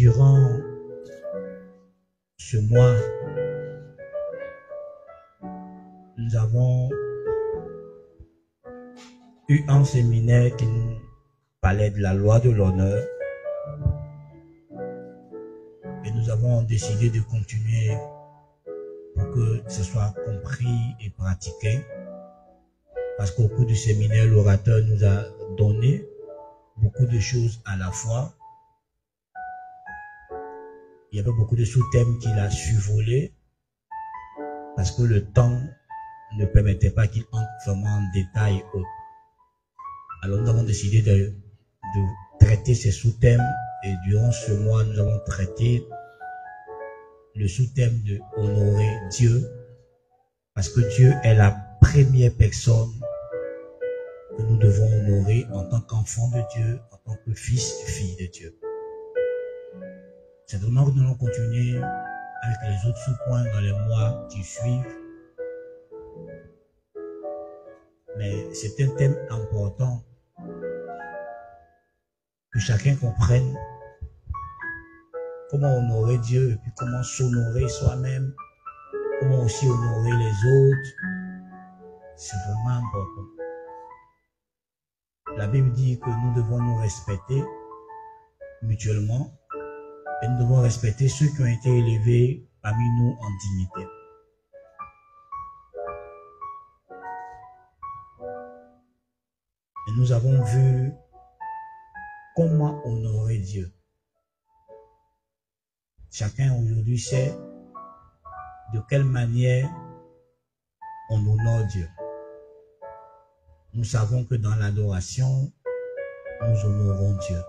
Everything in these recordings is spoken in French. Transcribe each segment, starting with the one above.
Durant ce mois, nous avons eu un séminaire qui nous parlait de la loi de l'honneur et nous avons décidé de continuer pour que ce soit compris et pratiqué, parce qu'au cours du séminaire, l'orateur nous a donné beaucoup de choses à la fois. Il y avait beaucoup de sous-thèmes qu'il a survolés parce que le temps ne permettait pas qu'il entre vraiment en détail. Alors nous avons décidé de traiter ces sous-thèmes et durant ce mois, nous avons traité le sous-thème de honorer Dieu, parce que Dieu est la première personne que nous devons honorer en tant qu'enfant de Dieu, en tant que fils et fille de Dieu. C'est vraiment que nous allons continuer avec les autres sous-points dans les mois qui suivent. Mais c'est un thème important que chacun comprenne comment honorer Dieu et puis comment s'honorer soi-même, comment aussi honorer les autres. C'est vraiment important. La Bible dit que nous devons nous respecter mutuellement et nous devons respecter ceux qui ont été élevés parmi nous en dignité. Et nous avons vu comment honorer Dieu. Chacun aujourd'hui sait de quelle manière on honore Dieu. Nous savons que dans l'adoration, nous honorons Dieu.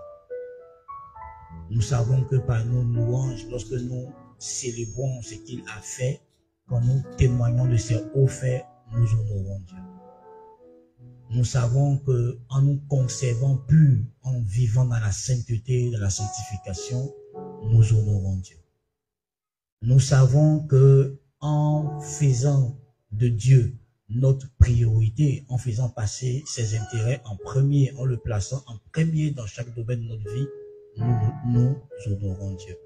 Nous savons que par nos louanges, lorsque nous célébrons ce qu'il a fait, quand nous témoignons de ses hauts faits, nous honorons Dieu. Nous savons que en nous conservant purs, en vivant dans la sainteté, dans la sanctification, nous honorons Dieu. Nous savons que en faisant de Dieu notre priorité, en faisant passer ses intérêts en premier, en le plaçant en premier dans chaque domaine de notre vie, nous honorons Dieu.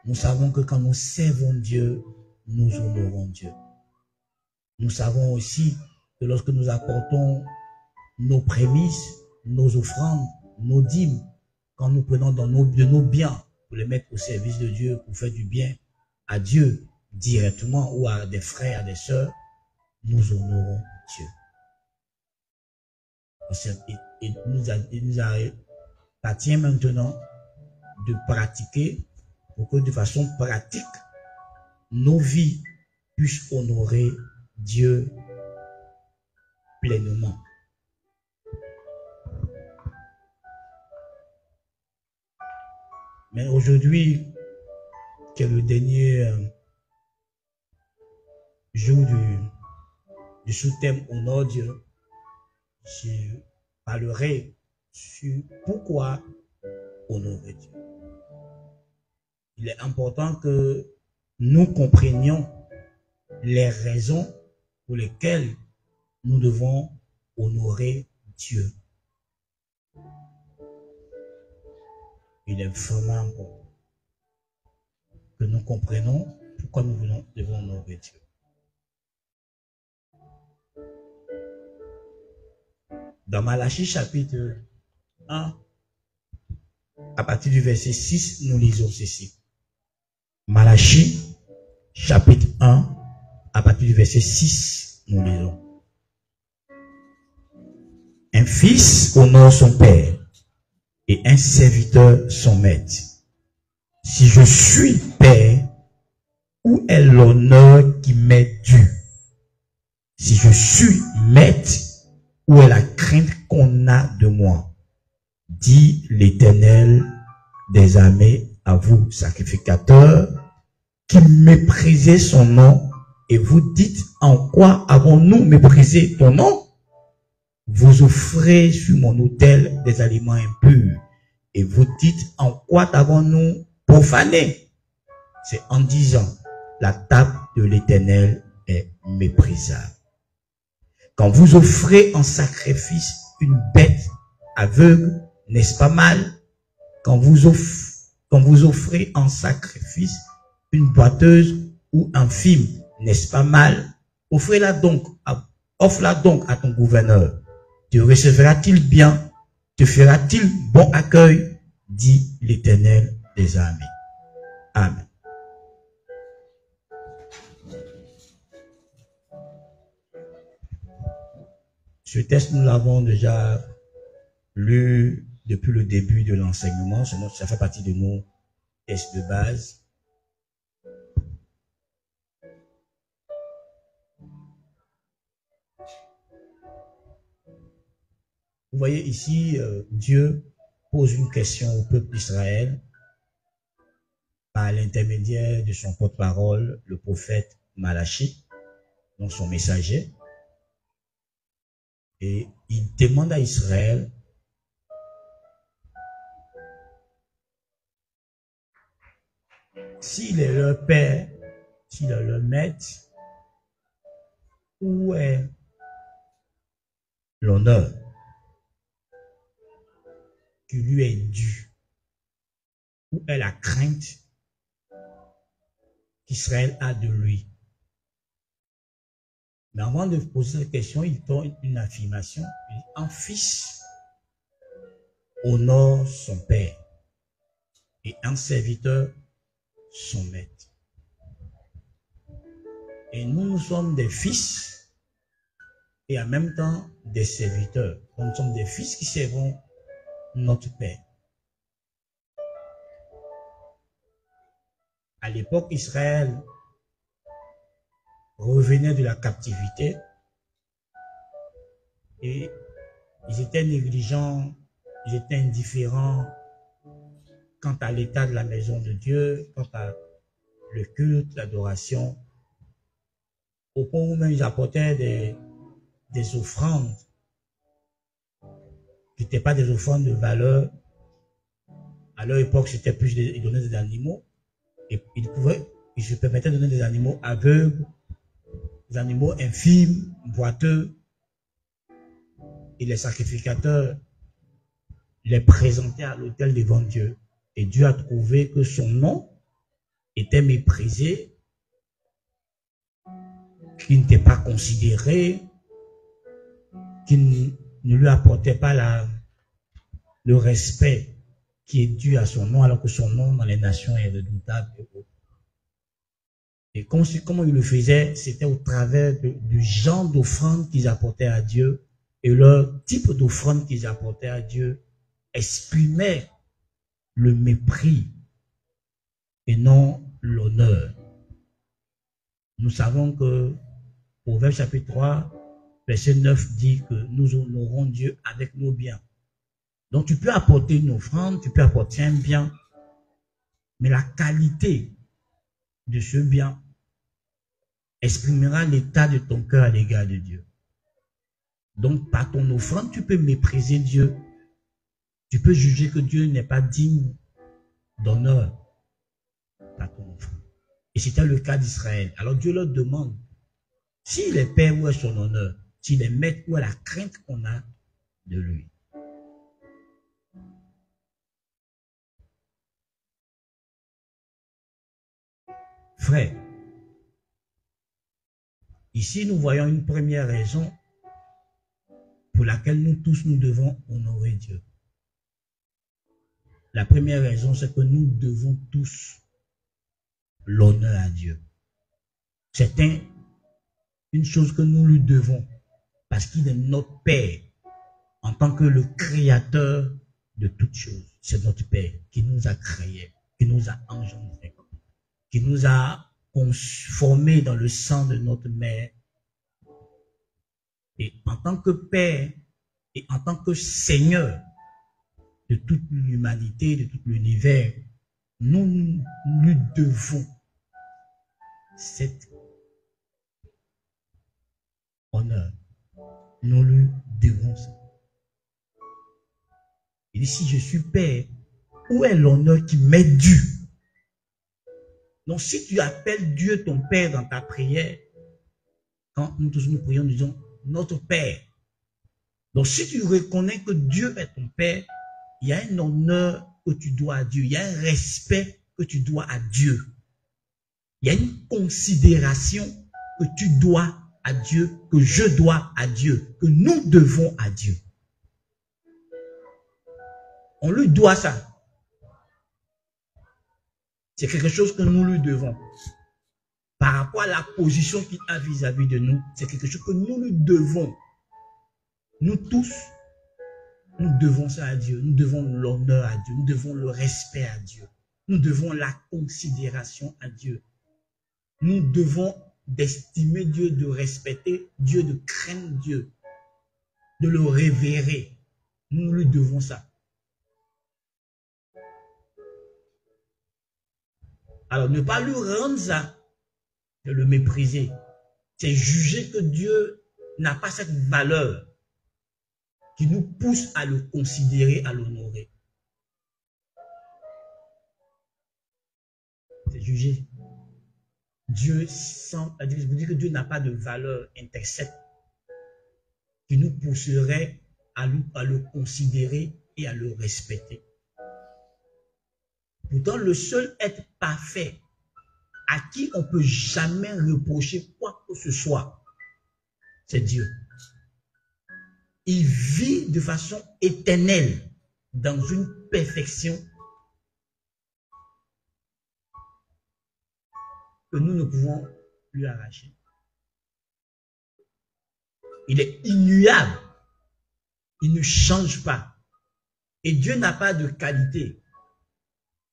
Nous savons que quand nous servons Dieu, nous honorons Dieu. Nous savons aussi que lorsque nous apportons nos prémices, nos offrandes, nos dîmes, quand nous prenons de nos biens pour les mettre au service de Dieu, pour faire du bien à Dieu directement ou à des frères, à des sœurs, nous honorons Dieu. Il nous appartient maintenant de pratiquer pour que de façon pratique, nos vies puissent honorer Dieu pleinement. Mais aujourd'hui, qui est le dernier jour du sous-thème Honore Dieu, je parlerai sur pourquoi honorer Dieu. Il est important que nous comprenions les raisons pour lesquelles nous devons honorer Dieu. Il est vraiment important que nous comprenions pourquoi nous devons honorer Dieu. Dans Malachie chapitre 1, à partir du verset 6, nous lisons ceci. Malachie chapitre 1, à partir du verset 6, nous lisons. Un fils honore son père et un serviteur son maître. Si je suis père, où est l'honneur qui m'est dû? Si je suis maître, où est la crainte qu'on a de moi? Dit l'Éternel des armées à vous, sacrificateurs, qui méprisez son nom, et vous dites, en quoi avons-nous méprisé ton nom? Vous offrez sur mon autel des aliments impurs, et vous dites, en quoi avons-nous profané? C'est en disant, la table de l'Éternel est méprisable. Quand vous offrez en sacrifice une bête aveugle, n'est-ce pas mal? Quand vous quand vous offrez en sacrifice une boiteuse ou un film, n'est-ce pas mal? Offre-la donc à ton gouverneur. Te recevra-t-il bien? Te fera-t-il bon accueil? Dit l'Éternel des armées. Amen. Ce texte, nous l'avons déjà lu depuis le début de l'enseignement. Ça fait partie de nos textes de base. Vous voyez ici, Dieu pose une question au peuple d'Israël par l'intermédiaire de son porte-parole, le prophète Malachi, donc son messager. Et il demande à Israël s'il est leur père, s'il est leur maître, où est l'honneur qui lui est dû? Où est la crainte qu'Israël a de lui? Mais avant de poser cette question, il donne une affirmation. Un fils honore son père et un serviteur son maître. Et nous sommes des fils et en même temps des serviteurs. Nous sommes des fils qui servons notre père. À l'époque, Israël revenait de la captivité et ils étaient négligents, ils étaient indifférents quant à l'état de la maison de Dieu, quant à le culte, l'adoration, au point où même ils apportaient des offrandes qui n'étaient pas des offrandes de valeur. À leur époque, c'était plus ils donnaient des animaux et ils se permettaient de donner des animaux aveugles, des animaux infimes, boiteux, et les sacrificateurs les présentaient à l'autel devant Dieu. Et Dieu a trouvé que son nom était méprisé, qu'il n'était pas considéré, qu'il ne lui apportait pas le respect qui est dû à son nom, alors que son nom dans les nations est redoutable. Et comment il le faisait, c'était au travers du genre d'offrande qu'ils apportaient à Dieu, et leur type d'offrande qu'ils apportaient à Dieu exprimait le mépris et non l'honneur. Nous savons que Proverbe chapitre 3, verset 9 dit que nous honorons Dieu avec nos biens. Donc tu peux apporter une offrande, tu peux apporter un bien, mais la qualité de ce bien exprimera l'état de ton cœur à l'égard de Dieu. Donc par ton offrande, tu peux mépriser Dieu. Tu peux juger que Dieu n'est pas digne d'honneur par ton offrande. Et c'était le cas d'Israël. Alors Dieu leur demande, s'il est père, où est son honneur? S'il est maître, où est la crainte qu'on a de lui? Frère, ici nous voyons une première raison pour laquelle nous tous nous devons honorer Dieu. La première raison, c'est que nous devons tous l'honneur à Dieu. C'est une chose que nous lui devons parce qu'il est notre Père en tant que le créateur de toutes choses. C'est notre Père qui nous a créés, qui nous a engendrés, qui nous a formés dans le sang de notre mère. Et en tant que Père et en tant que Seigneur de toute l'humanité, de tout l'univers, nous lui devons cet honneur. Nous lui devons ça. Il dit, si je suis Père, où est l'honneur qui m'est dû? Donc si tu appelles Dieu ton Père dans ta prière, quand nous tous nous prions, nous disons notre Père. Donc si tu reconnais que Dieu est ton Père, il y a un honneur que tu dois à Dieu. Il y a un respect que tu dois à Dieu. Il y a une considération que tu dois à Dieu, que je dois à Dieu, que nous devons à Dieu. On lui doit ça. C'est quelque chose que nous lui devons. Par rapport à la position qu'il a vis-à-vis de nous, c'est quelque chose que nous lui devons. Nous tous, nous devons ça à Dieu. Nous devons l'honneur à Dieu. Nous devons le respect à Dieu. Nous devons la considération à Dieu. Nous devons d'estimer Dieu, de respecter Dieu, de craindre Dieu, de le révérer. Nous lui devons ça. Alors, ne pas lui rendre ça, de le mépriser, c'est juger que Dieu n'a pas cette valeur qui nous pousse à le considérer, à l'honorer. C'est juger. Dieu sans, je vous dis que Dieu n'a pas de valeur intrinsèque qui nous pousserait à le considérer et à le respecter. Pourtant, le seul être parfait à qui on ne peut jamais reprocher quoi que ce soit, c'est Dieu. Il vit de façon éternelle dans une perfection que nous ne pouvons lui arracher. Il est immuable. Il ne change pas. Et Dieu n'a pas de qualité.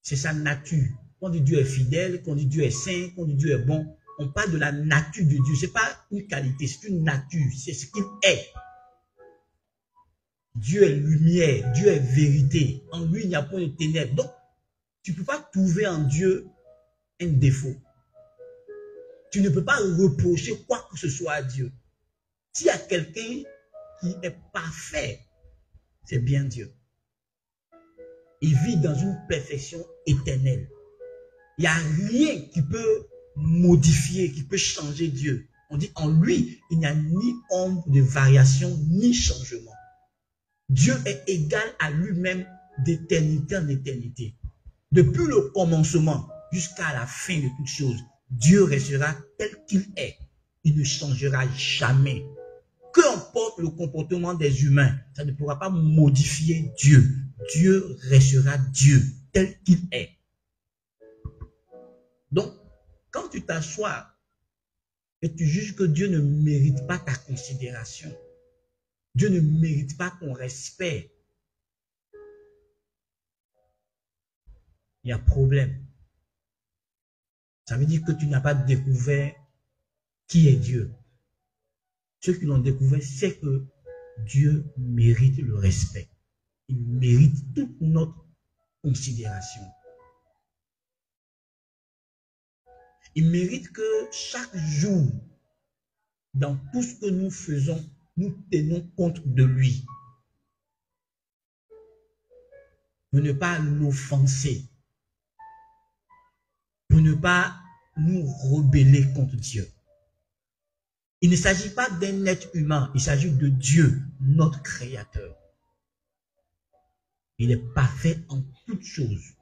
C'est sa nature. Quand on dit Dieu est fidèle, quand on dit Dieu est saint, quand on dit Dieu est bon, on parle de la nature de Dieu. Ce n'est pas une qualité, c'est une nature. C'est ce qu'il est. Dieu est lumière, Dieu est vérité. En lui, il n'y a point de ténèbres. Donc, tu ne peux pas trouver en Dieu un défaut. Tu ne peux pas reprocher quoi que ce soit à Dieu. S'il y a quelqu'un qui est parfait, c'est bien Dieu. Il vit dans une perfection éternelle. Il n'y a rien qui peut modifier, qui peut changer Dieu. On dit en lui, il n'y a ni ombre de variation, ni changement. Dieu est égal à lui-même d'éternité en éternité. Depuis le commencement jusqu'à la fin de toutes choses, Dieu restera tel qu'il est. Il ne changera jamais. Peu importe le comportement des humains, ça ne pourra pas modifier Dieu. Dieu restera Dieu tel qu'il est. Donc, quand tu t'assois et tu juges que Dieu ne mérite pas ta considération, Dieu ne mérite pas ton respect, il y a problème. Ça veut dire que tu n'as pas découvert qui est Dieu. Ceux qui l'ont découvert, c'est que Dieu mérite le respect. Il mérite toute notre considération. Il mérite que chaque jour, dans tout ce que nous faisons, nous tenons compte de lui. Pour ne pas l'offenser. Pour ne pas nous rebeller contre Dieu. Il ne s'agit pas d'un être humain, il s'agit de Dieu, notre Créateur. Il est parfait en toutes choses.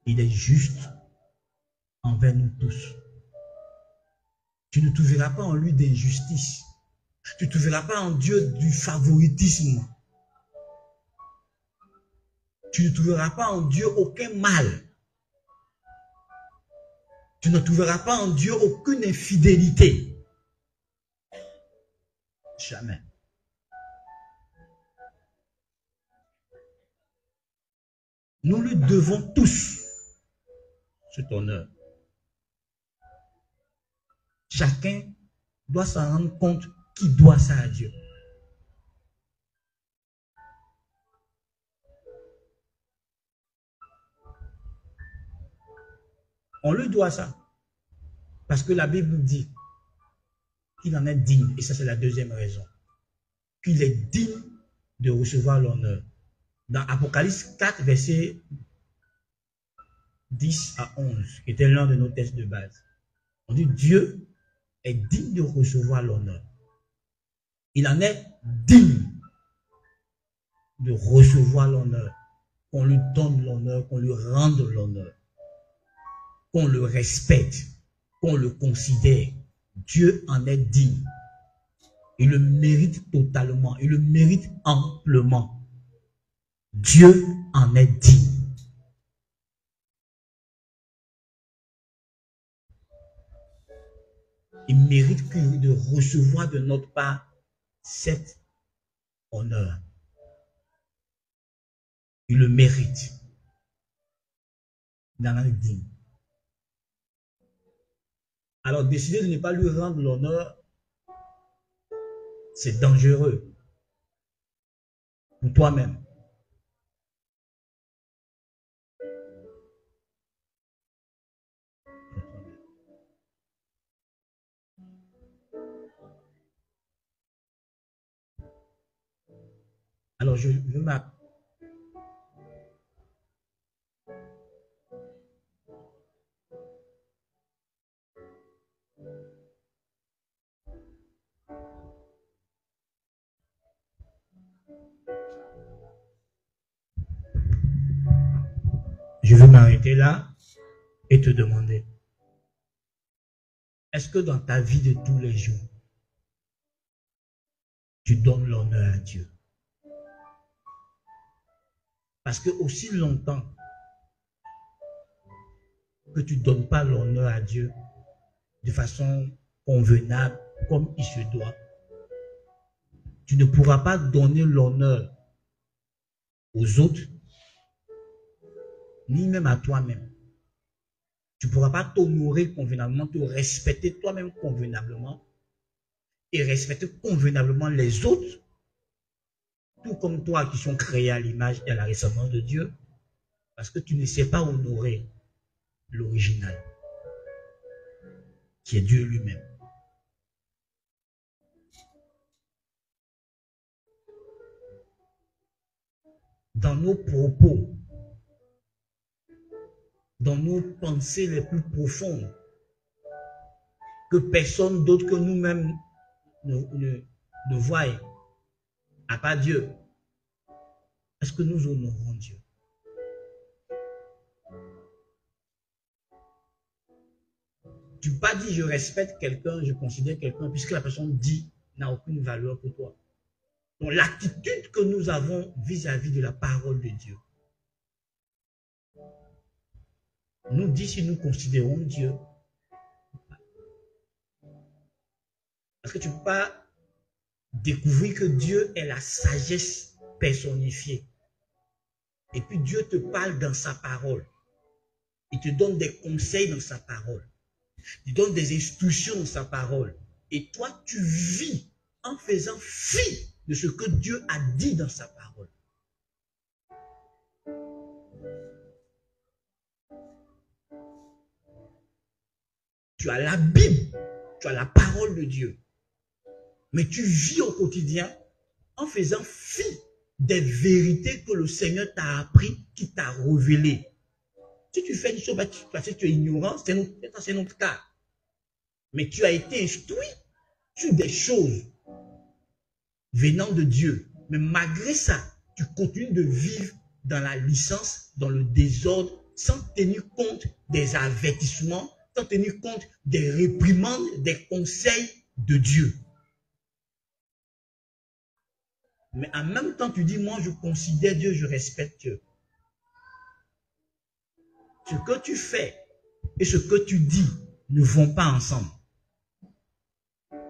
Il est juste envers nous tous. Tu ne trouveras pas en lui d'injustice. Tu ne trouveras pas en Dieu du favoritisme. Tu ne trouveras pas en Dieu aucun mal. Tu ne trouveras pas en Dieu aucune infidélité. Jamais. Nous lui devons tous cet honneur. Chacun doit s'en rendre compte qu'il doit ça à Dieu. On lui doit ça. Parce que la Bible dit qu'il en est digne. Et ça, c'est la deuxième raison. Qu'il est digne de recevoir l'honneur. Dans Apocalypse 4, versets 10 à 11, qui était l'un de nos textes de base, on dit Dieu est digne de recevoir l'honneur. Il en est digne. de recevoir l'honneur, qu'on lui donne l'honneur, qu'on lui rende l'honneur, qu'on le respecte, qu'on le considère. Dieu en est digne. Il le mérite totalement, il le mérite amplement. Dieu en est digne. Il mérite de recevoir de notre part cet honneur. Il le mérite. Il en est digne. Alors, décider de ne pas lui rendre l'honneur, c'est dangereux pour toi-même. Alors, je veux m'arrêter là et te demander, est-ce que dans ta vie de tous les jours, tu donnes l'honneur à Dieu? Parce que aussi longtemps que tu ne donnes pas l'honneur à Dieu de façon convenable, comme il se doit, tu ne pourras pas donner l'honneur aux autres, ni même à toi-même. Tu ne pourras pas t'honorer convenablement, te respecter toi-même convenablement et respecter convenablement les autres, tout comme toi qui sont créés à l'image et à la ressemblance de Dieu, parce que tu ne sais pas honorer l'original, qui est Dieu lui-même. Dans nos propos, dans nos pensées les plus profondes, que personne d'autre que nous-mêmes ne voie, à part Dieu, est-ce que nous honorons Dieu? Tu ne peux pas dire je respecte quelqu'un, je considère quelqu'un, puisque la personne dit n'a aucune valeur pour toi. Donc l'attitude que nous avons vis-à-vis de la parole de Dieu nous dit si nous considérons Dieu. Parce que tu ne peux pas découvrir que Dieu est la sagesse personnifiée. Et puis Dieu te parle dans sa parole. Il te donne des conseils dans sa parole. Il donne des instructions dans sa parole. Et toi, tu vis en faisant fi de ce que Dieu a dit dans sa parole. Tu as la Bible, tu as la parole de Dieu. Mais tu vis au quotidien en faisant fi des vérités que le Seigneur t'a appris, qui t'a révélé. Si tu fais une chose parce que tu es ignorant, c'est notre cas. Mais tu as été instruit sur des choses venant de Dieu. Mais malgré ça, tu continues de vivre dans la licence, dans le désordre, sans tenir compte des avertissements, sans tenir compte des réprimandes, des conseils de Dieu. Mais en même temps, tu dis, moi, je considère Dieu, je respecte Dieu. Ce que tu fais et ce que tu dis ne vont pas ensemble.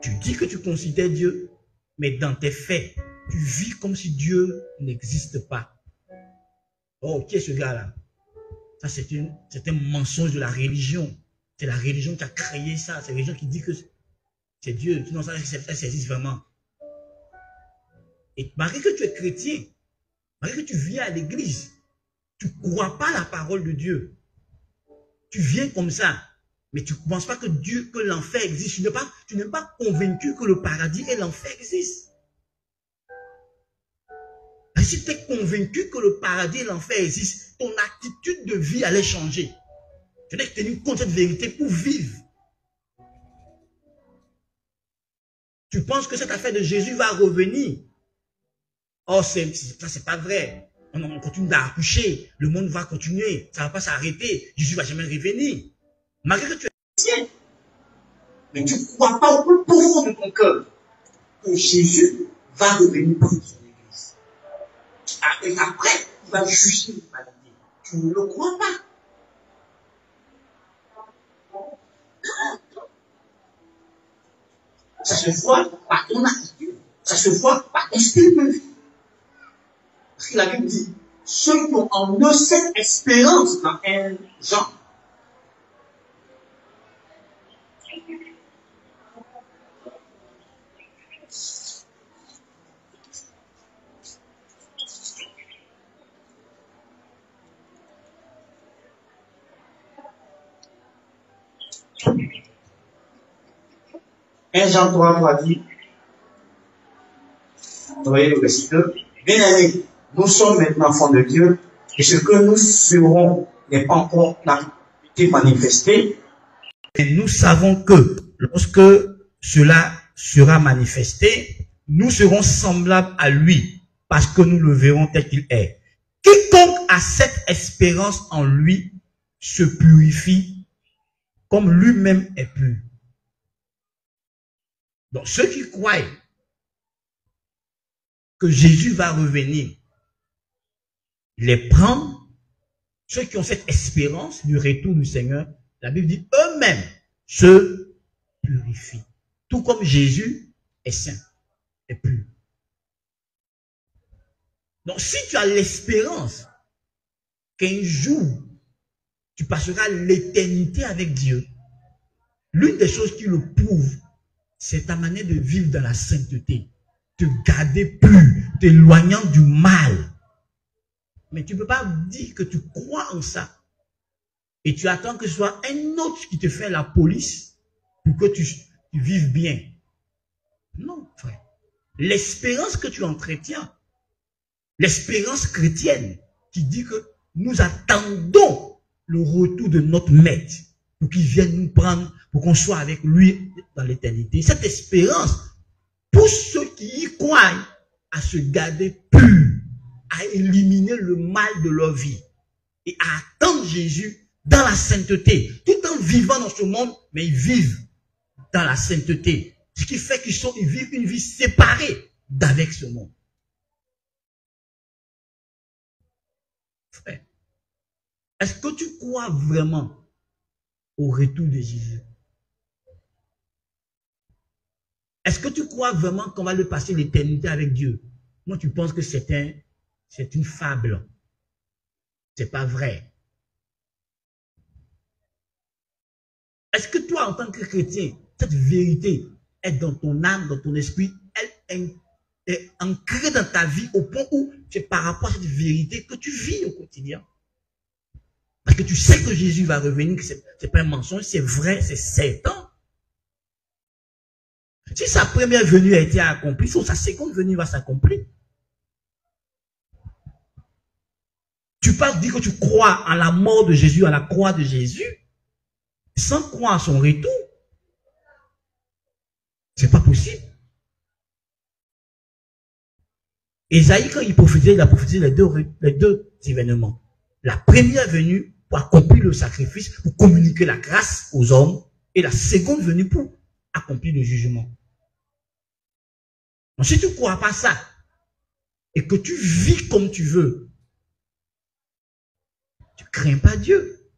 Tu dis que tu considères Dieu, mais dans tes faits, tu vis comme si Dieu n'existe pas. Oh, qui est ce gars-là? Ça, c'est un mensonge de la religion. C'est la religion qui a créé ça. C'est la religion qui dit que c'est Dieu. Non, ça existe vraiment. Et malgré que tu es chrétien, malgré que tu viens à l'église, tu ne crois pas la parole de Dieu. Tu viens comme ça, mais tu ne penses pas que Dieu, que l'enfer existe. Tu n'es pas convaincu que le paradis et l'enfer existent. Et si tu es convaincu que le paradis et l'enfer existent, ton attitude de vie allait changer. Tu n'es tenu compte de cette vérité pour vivre. Tu penses que cette affaire de Jésus va revenir. Oh, ça, c'est pas vrai. On continue d'accoucher. Le monde va continuer. Ça va pas s'arrêter. Jésus va jamais revenir. Malgré que tu es chrétien, mais tu ne crois pas au plus profond de ton cœur que Jésus va revenir pour son église. Et après, il va juger l'humanité. Tu ne le crois pas. Ça se voit par ton attitude. Ça se voit par ton style de vie. Parce que la Bible dit, ceux qui ont en eux cette espérance dans un genre. 1 Jean 3 dit, vous voyez le verset 2, bien-aimés, nous sommes maintenant enfants de Dieu, et ce que nous serons n'est pas encore été manifesté. Et nous savons que lorsque cela sera manifesté, nous serons semblables à lui, parce que nous le verrons tel qu'il est. Quiconque a cette espérance en lui se purifie comme lui-même est pur. Donc ceux qui croient que Jésus va revenir, les prendre, ceux qui ont cette espérance du retour du Seigneur, la Bible dit eux-mêmes se purifient. Tout comme Jésus est saint, est pur. Donc si tu as l'espérance qu'un jour, tu passeras l'éternité avec Dieu, l'une des choses qui le prouve, c'est ta manière de vivre dans la sainteté, te garder pur, t'éloignant du mal. Mais tu ne peux pas dire que tu crois en ça. Et tu attends que ce soit un autre qui te fait la police pour que tu vives bien. Non, frère. L'espérance que tu entretiens, l'espérance chrétienne qui dit que nous attendons le retour de notre maître pour qu'il vienne nous prendre, pour qu'on soit avec lui dans l'éternité. Cette espérance pousse ceux qui y croient à se garder purs, à éliminer le mal de leur vie et à attendre Jésus dans la sainteté, tout en vivant dans ce monde, mais ils vivent dans la sainteté. Ce qui fait qu'ils vivent une vie séparée d'avec ce monde. Frère, est-ce que tu crois vraiment au retour de Jésus? Est-ce que tu crois vraiment qu'on va le passer l'éternité avec Dieu? Moi, tu penses que c'est une fable. C'est pas vrai. Est-ce que toi, en tant que chrétien, cette vérité est dans ton âme, dans ton esprit, elle est ancrée dans ta vie au point où c'est par rapport à cette vérité que tu vis au quotidien? Parce que tu sais que Jésus va revenir, que c'est pas un mensonge, c'est vrai, c'est certain. Si sa première venue a été accomplie, sa seconde venue va s'accomplir. Tu parles, dis que tu crois en la mort de Jésus, à la croix de Jésus, sans croire à son retour. C'est pas possible. Ésaïe, quand il prophétisait, il a prophétisé les deux événements. La première venue pour accomplir le sacrifice, pour communiquer la grâce aux hommes, et la seconde venue pour accomplir le jugement. Donc, si tu ne crois pas ça, et que tu vis comme tu veux, tu ne crains pas Dieu.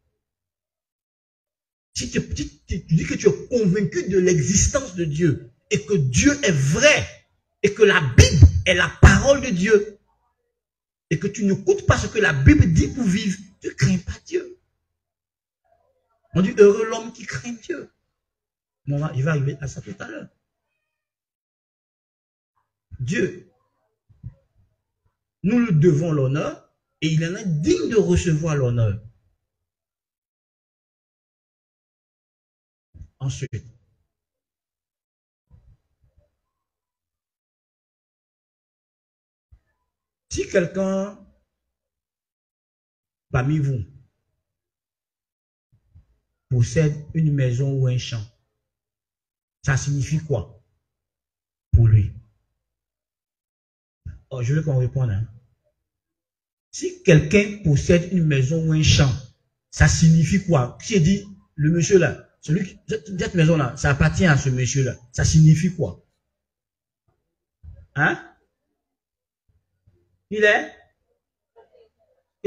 Si tu dis que tu es convaincu de l'existence de Dieu, et que Dieu est vrai, et que la Bible est la parole de Dieu, et que tu n'écoutes pas ce que la Bible dit pour vivre, tu ne crains pas Dieu. On dit heureux l'homme qui craint Dieu. Bon, il va arriver à ça tout à l'heure. Dieu, nous lui devons l'honneur, et il en est digne de recevoir l'honneur. Ensuite, si quelqu'un parmi vous possède une maison ou un champ, ça signifie quoi pour lui? Oh, je veux qu'on réponde. Hein. Si quelqu'un possède une maison ou un champ, ça signifie quoi? Si je dis, le monsieur là, cette maison là, ça appartient à ce monsieur là, ça signifie quoi? Hein? Il a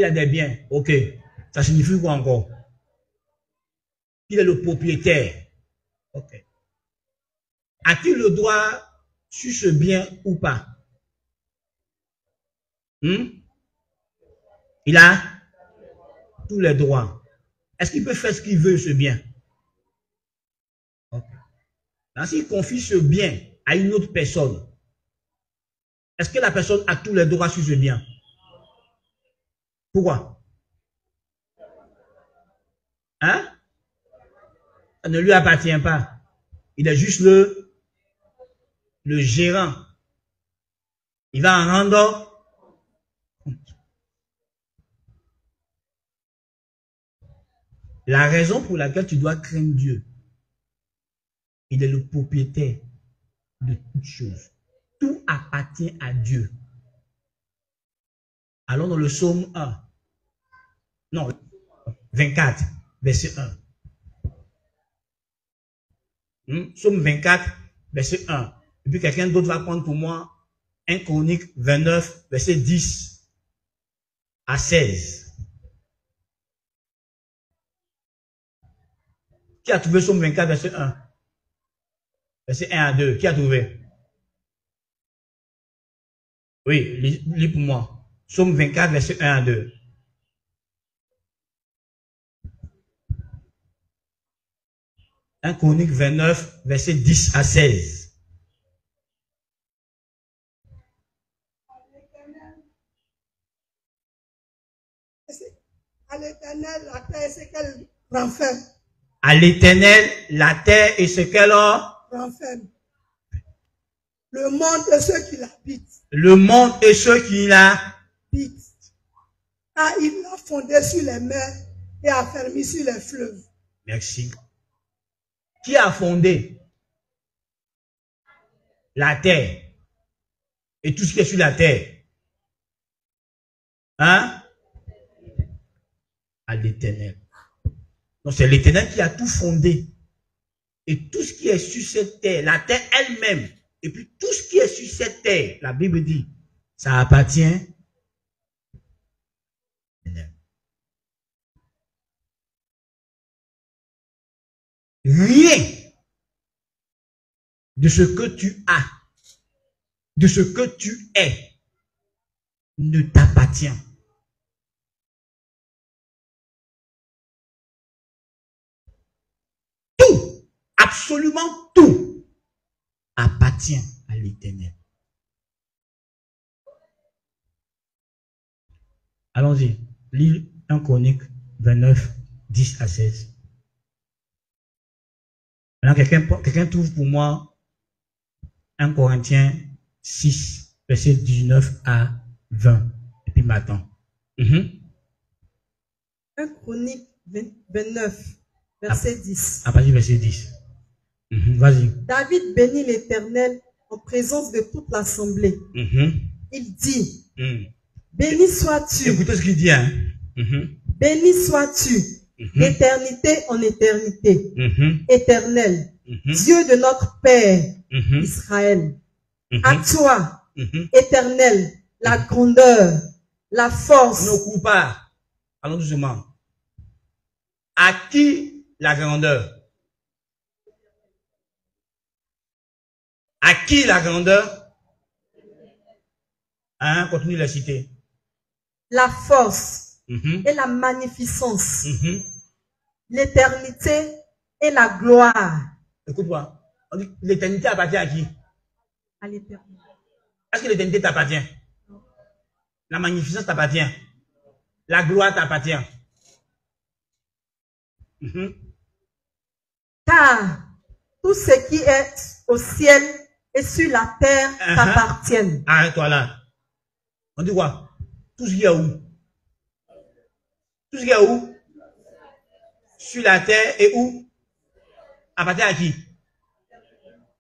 des biens. Ok. Ça signifie quoi encore? Il est le propriétaire. Ok. A-t-il le droit sur ce bien ou pas? Il a tous les droits. Est-ce qu'il peut faire ce qu'il veut, ce bien? Okay. S'il confie ce bien à une autre personne, est-ce que la personne a tous les droits sur ce bien? Pourquoi? Hein? Ça ne lui appartient pas. Il est juste le gérant. Il va en rendre compte. La raison pour laquelle tu dois craindre Dieu, il est le propriétaire de toutes choses. Tout appartient à Dieu. Allons dans le psaume 1. Non, 24, verset 1. Psaume 24, verset 1. Et puis quelqu'un d'autre va prendre pour moi 1 Chronique 29, verset 10 à 16. Qui a trouvé Psaume 24, verset 1? Verset 1 à 2. Qui a trouvé? Oui, lis pour moi. Psaume 24, verset 1 à 2. Un Chronique 29, verset 10 à 16. À l'Éternel, la terre et ce qu'elle renferme. À l'Éternel, la terre et ce qu'elle renferme. Le monde et ceux qui l'habitent. Le monde et ceux qui l'habitent. Car il l'a fondé sur les mers et affermi sur les fleuves. Merci. Qui a fondé la terre et tout ce qui est sur la terre? Hein? À l'Éternel. Donc c'est l'Éternel qui a tout fondé. Et tout ce qui est sur cette terre, la terre elle-même, et puis tout ce qui est sur cette terre, la Bible dit, ça appartient. Rien de ce que tu as, de ce que tu es, ne t'appartient. Tout, absolument tout, appartient à l'Éternel. Allons-y, lis 1 Chronique 29, 10 à 16. Maintenant, quelqu'un trouve pour moi 1 Corinthiens 6, verset 19 à 20. Et puis m'attend. 1 Chronique 29, verset 10. À partir du verset 10. Vas-y. David bénit l'Éternel en présence de toute l'assemblée. Il dit, béni sois-tu. Écoutez ce qu'il dit. Hein? Béni sois-tu, d'éternité en éternité, éternel, Dieu de notre Père, Israël. À toi, éternel, la grandeur, la force. Ne coupe pas. Allons doucement. À qui la grandeur? À qui la grandeur? Hein, continue la citer. La force et la magnificence. L'éternité et la gloire. Écoute-moi. On dit l'éternité appartient à qui? À l'éternel. Est-ce que l'éternité t'appartient? La magnificence t'appartient? La gloire t'appartient? Car tout ce qui est au ciel et sur la terre t'appartiennent. Arrête-toi là. On dit quoi? Tout ce qui est où? Tout ce qui est où? Sur la terre et où? Appartient à qui?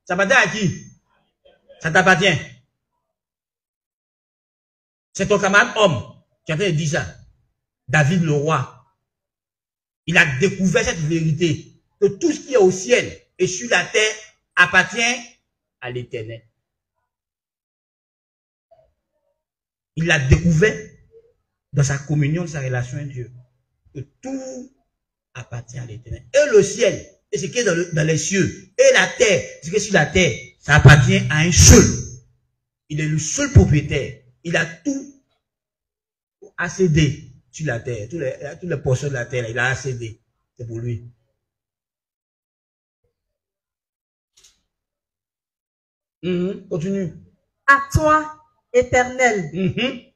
Ça appartient à qui? Ça t'appartient. C'est ton camarade homme qui est en train de dire ça. David le roi. Il a découvert cette vérité. Que tout ce qui est au ciel et sur la terre appartient à l'Éternel. Il l'a découvert dans sa communion, dans sa relation avec Dieu. Que tout appartient à l'Éternel. Et le ciel, et ce qui est dans les cieux, et la terre, ce qui est sur la terre, ça appartient à un seul. Il est le seul propriétaire. Il a tout accédé sur la terre. Toutes les portions de la terre, il a accédé. C'est pour lui. Continue. À toi, Éternel,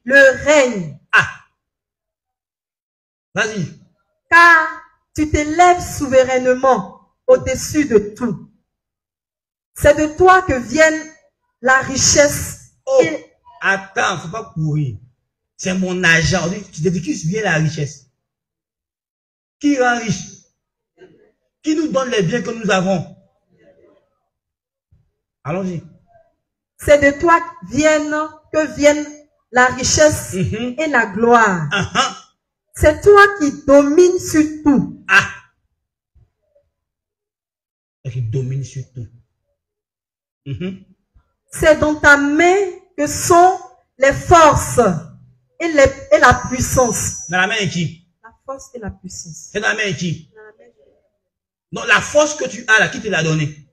le règne. Ah. Vas-y. Car tu t'élèves souverainement au-dessus de tout. C'est de toi que viennent la richesse. Oh, attends, faut pas courir. C'est mon argent. Tu te dis qui vient la richesse? Qui rend riche? Qui nous donne les biens que nous avons? Allons-y. C'est de toi que viennent la richesse et la gloire. C'est toi qui domines sur tout. Ah. Qui domine sur tout. C'est dans ta main que sont les forces et la puissance. Dans la main de qui? La force et la puissance. C'est dans la main de qui? Non, la force que tu as là, qui te l'a donnée?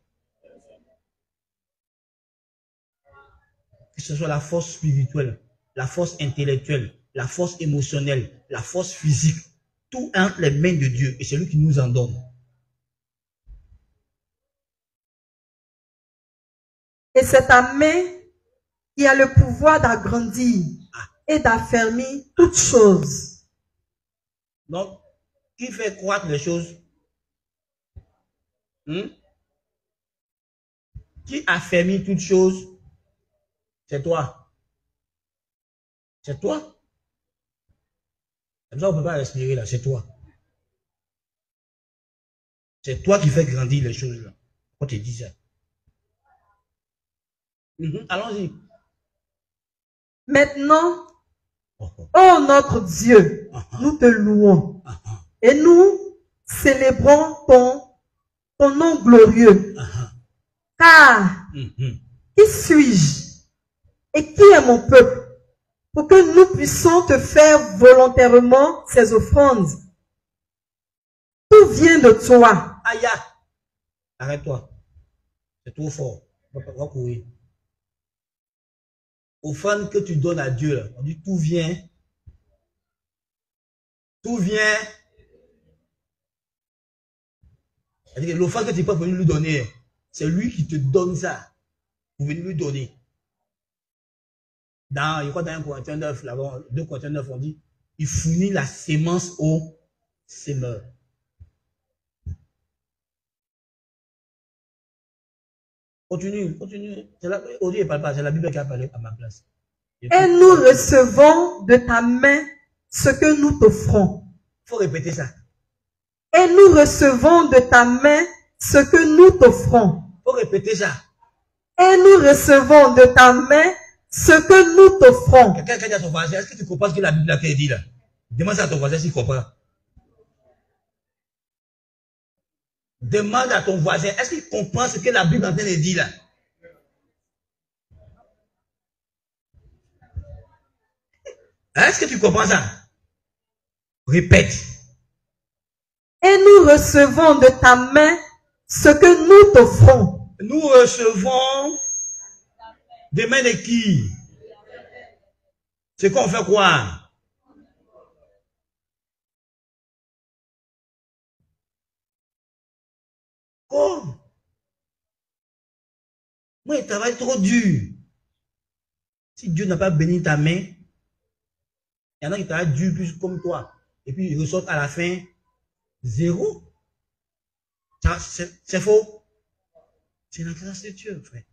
Que ce soit la force spirituelle, la force intellectuelle, la force émotionnelle, la force physique, tout entre les mains de Dieu et c'est lui qui nous en donne. Et c'est ta main qui a le pouvoir d'agrandir et d'affermir toutes choses. Donc, qui fait croître les choses? Qui affermit toutes choses? C'est toi. C'est toi. Comme ça, on ne peut pas respirer là. C'est toi. C'est toi qui fais grandir les choses là. On te dit ça. Allons-y. Maintenant, ô notre Dieu, nous te louons et nous célébrons ton nom glorieux. Car, qui suis-je et qui est mon peuple pour que nous puissions te faire volontairement ces offrandes? Tout vient de toi. Aïe, arrête-toi. C'est trop fort. On va courir. Offrande que tu donnes à Dieu, là, on dit tout vient. Tout vient. L'offrande que tu peux venir lui donner, c'est lui qui te donne ça. Pour venir lui donner. Je crois dans 1 Corinthiens 9, là-bas, 2 Corinthiens 9, on dit, il fournit la sémence au semeur. Continue. Aujourd'hui, il parle pas, c'est la Bible qui a parlé à ma place. Et nous recevons de ta main ce que nous t'offrons. Il faut répéter ça. Et nous recevons de ta main ce que nous t'offrons. Il faut répéter ça. Et nous recevons de ta main ce que nous t'offrons. Quelqu'un qui a dit à son voisin, est-ce que tu comprends ce que la Bible a dit là? Demande ça à ton voisin s'il comprend. Demande à ton voisin, est-ce qu'il comprend ce que la Bible est en train de dire là? Est-ce que tu comprends ça? Répète. Et nous recevons de ta main ce que nous t'offrons. Nous recevons des mains de qui? C'est qu'on fait quoi? Comme? Moi, il travaille trop dur. Si Dieu n'a pas béni ta main, il y en a qui travaillent dur plus comme toi. Et puis ils ressortent à la fin zéro. C'est faux. C'est la grâce de Dieu, frère.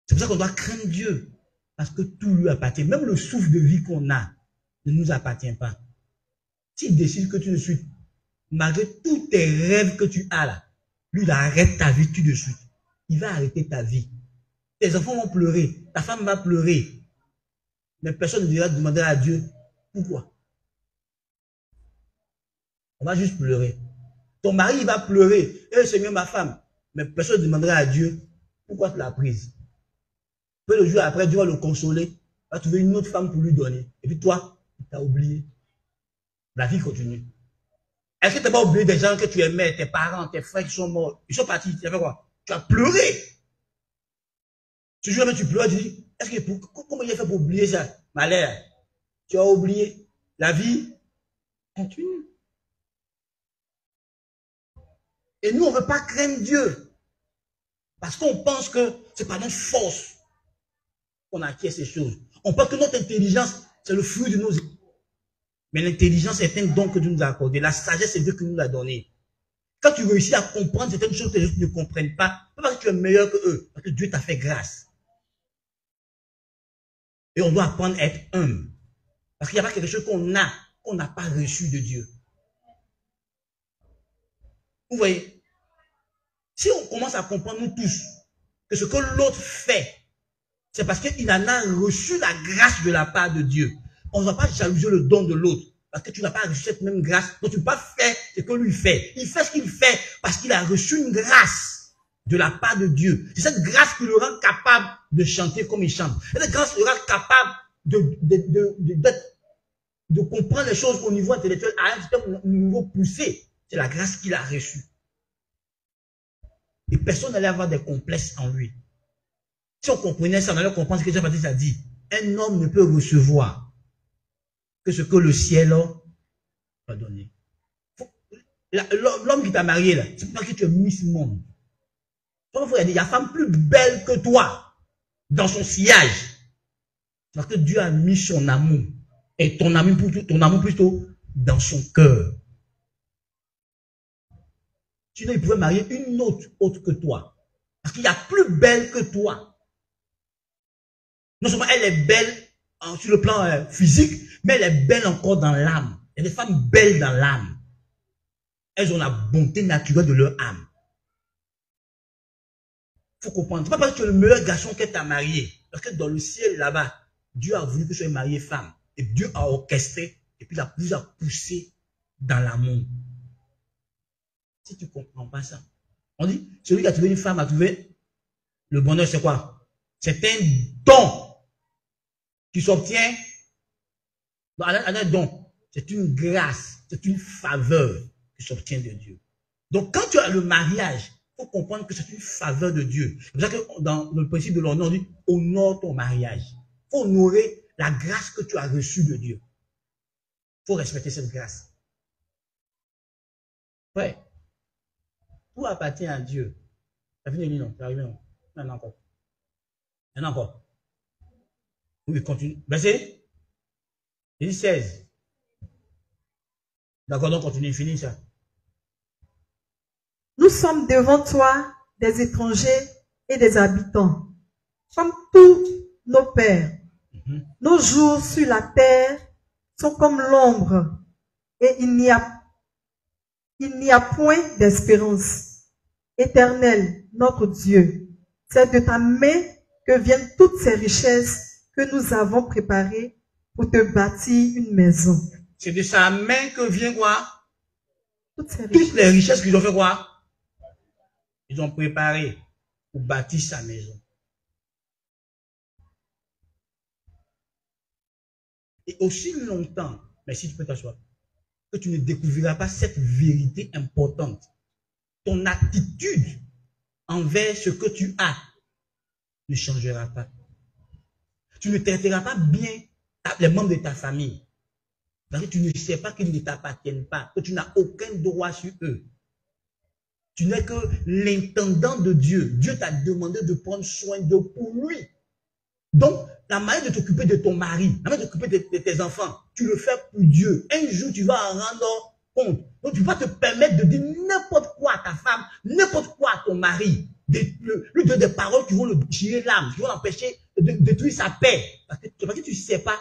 C'est pour ça qu'on doit craindre Dieu. Parce que tout lui appartient. Même le souffle de vie qu'on a ne nous appartient pas. S'il décide que tu ne suis, malgré tous tes rêves que tu as là, lui, il arrête ta vie tout de suite. Il va arrêter ta vie. Tes enfants vont pleurer, ta femme va pleurer. Mais personne ne dira demander à Dieu pourquoi. On va juste pleurer. Ton mari il va pleurer. Eh Seigneur, ma femme. Mais personne ne demandera à Dieu pourquoi tu l'as prise. Peu de jours après, Dieu va le consoler. Va trouver une autre femme pour lui donner. Et puis toi, tu as oublié. La vie continue. Est-ce que tu n'as pas oublié des gens que tu aimais, tes parents, tes frères qui sont morts? Ils sont partis. Tu as fait quoi? Tu as pleuré. Ce jour-là, tu pleures, tu dis, comment il a fait pour oublier ça? Malheur. Tu as oublié. La vie continue. Et nous, on ne veut pas craindre Dieu. Parce qu'on pense que c'est par notre force qu'on acquiert ces choses. On pense que notre intelligence, c'est le fruit de nos... Mais l'intelligence est un don que Dieu nous a accordé. La sagesse, c'est Dieu qui nous l'a donné. Quand tu réussis à comprendre certaines choses que les autres ne comprennent pas, pas parce que tu es meilleur que eux, parce que Dieu t'a fait grâce. Et on doit apprendre à être humble. Parce qu'il n'y a pas quelque chose qu'on n'a pas reçu de Dieu. Vous voyez, si on commence à comprendre nous tous que ce que l'autre fait, c'est parce qu'il en a reçu la grâce de la part de Dieu. On ne va pas jalouser le don de l'autre parce que tu n'as pas reçu cette même grâce. Donc tu ne peux pas faire ce que lui fait. Il fait ce qu'il fait parce qu'il a reçu une grâce de la part de Dieu. C'est cette grâce qui le rend capable de chanter comme il chante. Cette grâce le rend capable de comprendre les choses au niveau intellectuel à un certain niveau poussé. C'est la grâce qu'il a reçue. Et personne n'allait avoir des complexes en lui. Si on comprenait ça, on allait comprendre ce que Jean-Baptiste a dit. Un homme ne peut recevoir que ce que le ciel va donner. L'homme qui t'a marié, là, c'est pas que tu es Miss Monde. Il y a femme plus belle que toi dans son sillage. Parce que Dieu a mis son amour. Et ton amour plutôt dans son cœur. Sinon, il pouvait marier une autre que toi. Parce qu'il y a plus belle que toi. Non seulement elle est belle sur le plan physique, mais elle est belle encore dans l'âme. Il y a des femmes belles dans l'âme. Elles ont la bonté naturelle de leur âme. Il faut comprendre. Ce n'est pas parce que tu es le meilleur garçon qu'elle t'a marié. Parce que dans le ciel, là-bas, Dieu a voulu que tu sois marié femme. Et Dieu a orchestré. Et puis il a vous a poussé dans l'amour. Si tu ne comprends pas ça. On dit, celui qui a trouvé une femme a trouvé le bonheur, c'est quoi? C'est un don qui s'obtient. Un don, c'est une grâce, c'est une faveur qui s'obtient de Dieu. Donc quand tu as le mariage, il faut comprendre que c'est une faveur de Dieu. C'est pour ça que dans le principe de l'honneur, on dit honore ton mariage. Il faut honorer la grâce que tu as reçue de Dieu. Il faut respecter cette grâce. Ouais. Tout appartient à Dieu. Ça finit, non? C'est arrivé, non? Maintenant encore. Maintenant encore. Oui, continue. Verset 16. D'accord, donc continue, finis ça. Nous sommes devant toi des étrangers et des habitants, comme tous nos pères. Nos jours sur la terre sont comme l'ombre, et il n'y a point d'espérance. Éternel, notre Dieu, c'est de ta main que viennent toutes ces richesses que nous avons préparées pour te bâtir une maison. C'est de sa main que vient quoi? Toutes les richesses qu'ils ont fait quoi? Ils ont préparé pour bâtir sa maison. Et aussi longtemps, mais si tu peux t'asseoir, que tu ne découvriras pas cette vérité importante, ton attitude envers ce que tu as ne changera pas. Tu ne traiteras pas bien les membres de ta famille. Parce que tu ne sais pas qu'ils ne t'appartiennent pas, que tu n'as aucun droit sur eux. Tu n'es que l'intendant de Dieu. Dieu t'a demandé de prendre soin d'eux pour lui. Donc, la manière de t'occuper de ton mari, la manière de t'occuper de tes enfants, tu le fais pour Dieu. Un jour, tu vas en rendre compte. Donc, tu vas te permettre de dire n'importe quoi à ta femme, n'importe quoi à ton mari. Lui donner des paroles qui vont le tirer l'âme, qui vont l'empêcher de détruire sa paix. Parce que tu ne sais pas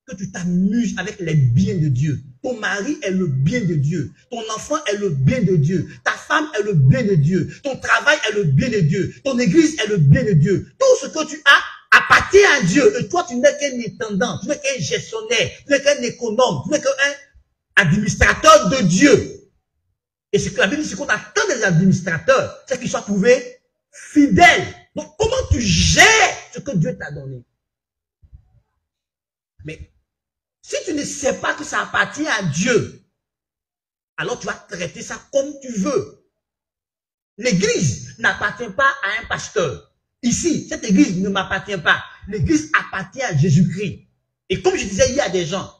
que tu t'amuses avec les biens de Dieu. Ton mari est le bien de Dieu. Ton enfant est le bien de Dieu. Ta femme est le bien de Dieu. Ton travail est le bien de Dieu. Ton église est le bien de Dieu. Tout ce que tu as appartient à Dieu. Et toi, tu n'es qu'un intendant, tu n'es qu'un gestionnaire, tu n'es qu'un économe, tu n'es qu'un administrateur de Dieu. Et ce que la Bible dit, c'est qu'on attend des administrateurs, c'est qu'ils soient trouvés fidèles. Donc, comment tu gères ce que Dieu t'a donné? Mais si tu ne sais pas que ça appartient à Dieu, alors tu vas traiter ça comme tu veux. L'église n'appartient pas à un pasteur. Ici, cette église ne m'appartient pas. L'église appartient à Jésus-Christ. Et comme je disais, il y a des gens.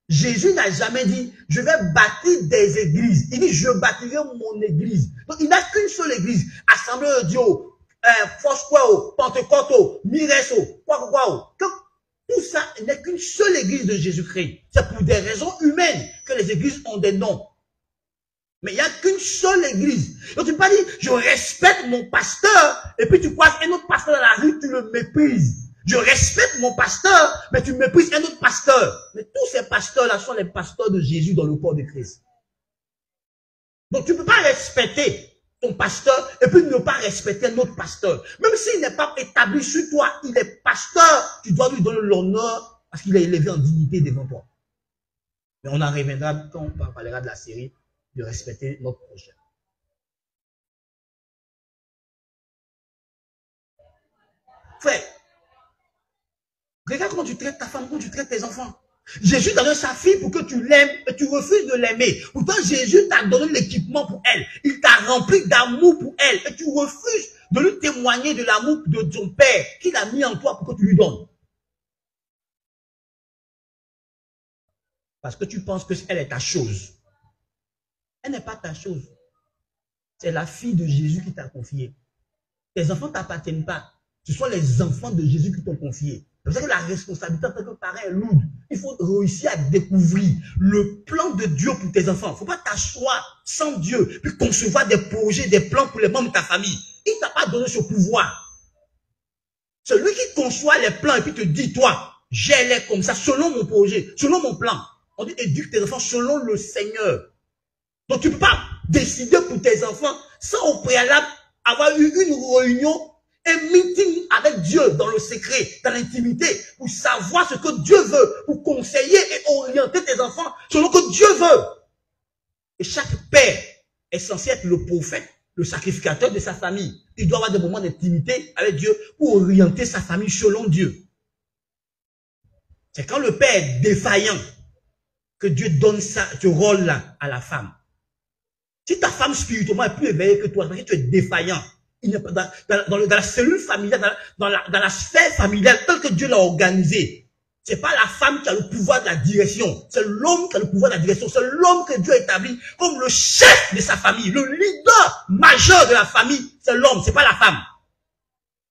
Jésus n'a jamais dit, je vais bâtir des églises. Il dit, je bâtirai mon église. Donc, il n'a qu'une seule église. Assemblée de Dieu, Foursquare, Pentecôte, Mireso, quoi. Tout ça n'est qu'une seule église de Jésus-Christ. C'est pour des raisons humaines que les églises ont des noms. Mais il n'y a qu'une seule église. Donc tu ne peux pas dire, je respecte mon pasteur, et puis tu croises un autre pasteur dans la rue, tu le méprises. Je respecte mon pasteur, mais tu méprises un autre pasteur. Mais tous ces pasteurs-là sont les pasteurs de Jésus dans le corps de Christ. Donc tu ne peux pas respecter ton pasteur, et puis ne pas respecter un autre pasteur. Même s'il n'est pas établi sur toi, il est pasteur, tu dois lui donner l'honneur, parce qu'il est élevé en dignité devant toi. Mais on en reviendra quand on parlera de la série, de respecter notre prochain. Frère, regarde comment tu traites ta femme, comment tu traites tes enfants. Jésus t'a donné sa fille pour que tu l'aimes et tu refuses de l'aimer. Pourtant, Jésus t'a donné l'équipement pour elle. Il t'a rempli d'amour pour elle et tu refuses de lui témoigner de l'amour de ton Père qu'il a mis en toi pour que tu lui donnes. Parce que tu penses qu'elle est ta chose. Elle n'est pas ta chose. C'est la fille de Jésus qui t'a confié. Tes enfants ne t'appartiennent pas. Ce sont les enfants de Jésus qui t'ont confié. C'est pour ça que la responsabilité en tant que parent est lourde. Il faut réussir à découvrir le plan de Dieu pour tes enfants. Il ne faut pas t'asseoir sans Dieu, puis concevoir des projets, des plans pour les membres de ta famille. Il ne t'a pas donné ce pouvoir. Celui qui conçoit les plans et puis te dit, toi, gère-les comme ça, selon mon projet, selon mon plan. On dit, éduque tes enfants selon le Seigneur. Donc tu ne peux pas décider pour tes enfants sans au préalable avoir eu une réunion, un meeting avec Dieu dans le secret, dans l'intimité, pour savoir ce que Dieu veut, pour conseiller et orienter tes enfants selon ce que Dieu veut. Et chaque père est censé être le prophète, le sacrificateur de sa famille. Il doit avoir des moments d'intimité avec Dieu pour orienter sa famille selon Dieu. C'est quand le père est défaillant que Dieu donne ce rôle-là à la femme. Si ta femme spirituellement est plus éveillée que toi, parce que tu es défaillant, il n'est pas dans la cellule familiale, dans la sphère familiale, telle que Dieu l'a organisée, c'est pas la femme qui a le pouvoir de la direction, c'est l'homme qui a le pouvoir de la direction, c'est l'homme que Dieu a établi comme le chef de sa famille, le leader majeur de la famille, c'est l'homme, c'est pas la femme.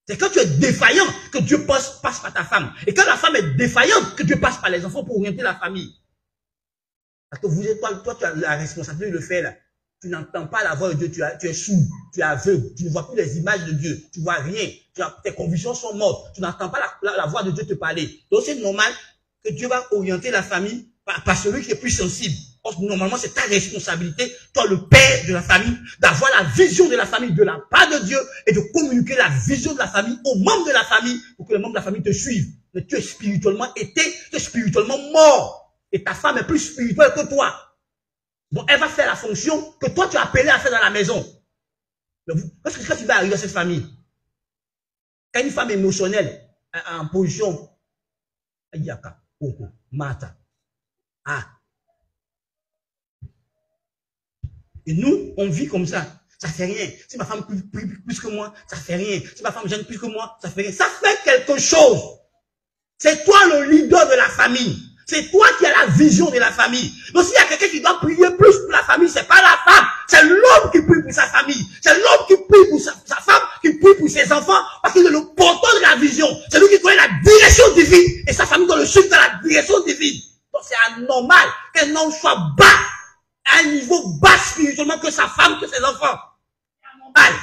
C'est quand tu es défaillant que Dieu passe par ta femme. Et quand la femme est défaillante, que Dieu passe par les enfants pour orienter la famille. Parce que toi, tu as la responsabilité de le faire là. Tu n'entends pas la voix de Dieu, tu es sourd, tu es aveugle, tu ne vois plus les images de Dieu, tu ne vois rien, tes convictions sont mortes, tu n'entends pas la voix de Dieu te parler. Donc c'est normal que Dieu va orienter la famille par celui qui est plus sensible. Normalement, c'est ta responsabilité, toi le père de la famille, d'avoir la vision de la famille de la part de Dieu et de communiquer la vision de la famille aux membres de la famille pour que les membres de la famille te suivent. Mais tu es spirituellement éteint, tu es spirituellement mort et ta femme est plus spirituelle que toi. Donc, elle va faire la fonction que toi, tu as appelé à faire dans la maison. Parce que quand tu vas arriver à cette famille, quand une femme émotionnelle en position, Ayaka, Koko, Mata, et nous, on vit comme ça. Ça fait rien. Si ma femme prie plus que moi, ça fait rien. Si ma femme gêne plus que moi, ça fait rien. Ça fait quelque chose. C'est toi le leader de la famille. C'est toi qui as la vision de la famille. Donc s'il y a quelqu'un qui doit prier plus pour la famille, c'est pas la femme. C'est l'homme qui prie pour sa famille. C'est l'homme qui prie pour sa femme, qui prie pour ses enfants, parce qu'il est le porteur de la vision. C'est lui qui connaît la direction divine. Et sa famille doit le suivre dans la direction divine. Donc c'est anormal qu'un homme soit bas, à un niveau bas spirituellement que sa femme, que ses enfants. C'est anormal.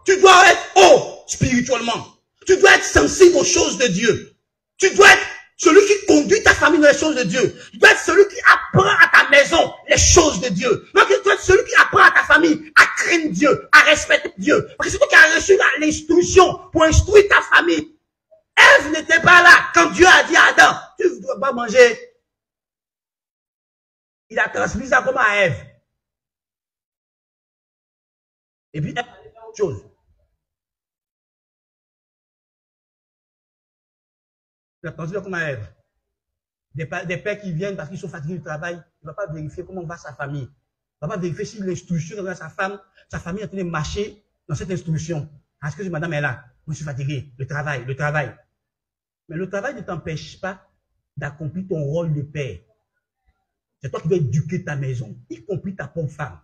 Tu dois être haut spirituellement. Tu dois être sensible aux choses de Dieu. Tu dois être celui qui conduit ta famille famille dans les choses de Dieu. Tu dois être celui qui apprend à ta maison les choses de Dieu. Donc, tu dois être celui qui apprend à ta famille à craindre Dieu, à respecter Dieu. Parce que c'est toi qui as reçu l'instruction pour instruire ta famille. Ève n'était pas là quand Dieu a dit à Adam, tu ne dois pas manger. Il a transmis ça comment à Ève. Et puis, Ève a fait autre chose. Il a transmis ça comment à Ève. Des pères qui viennent parce qu'ils sont fatigués du travail, il ne va pas vérifier comment va sa famille. Il ne va pas vérifier si l'instruction de sa famille est en train de marcher dans cette instruction. Est-ce que madame est là? Moi, je suis fatigué. Le travail. Mais le travail ne t'empêche pas d'accomplir ton rôle de père. C'est toi qui dois éduquer ta maison, y compris ta pauvre femme.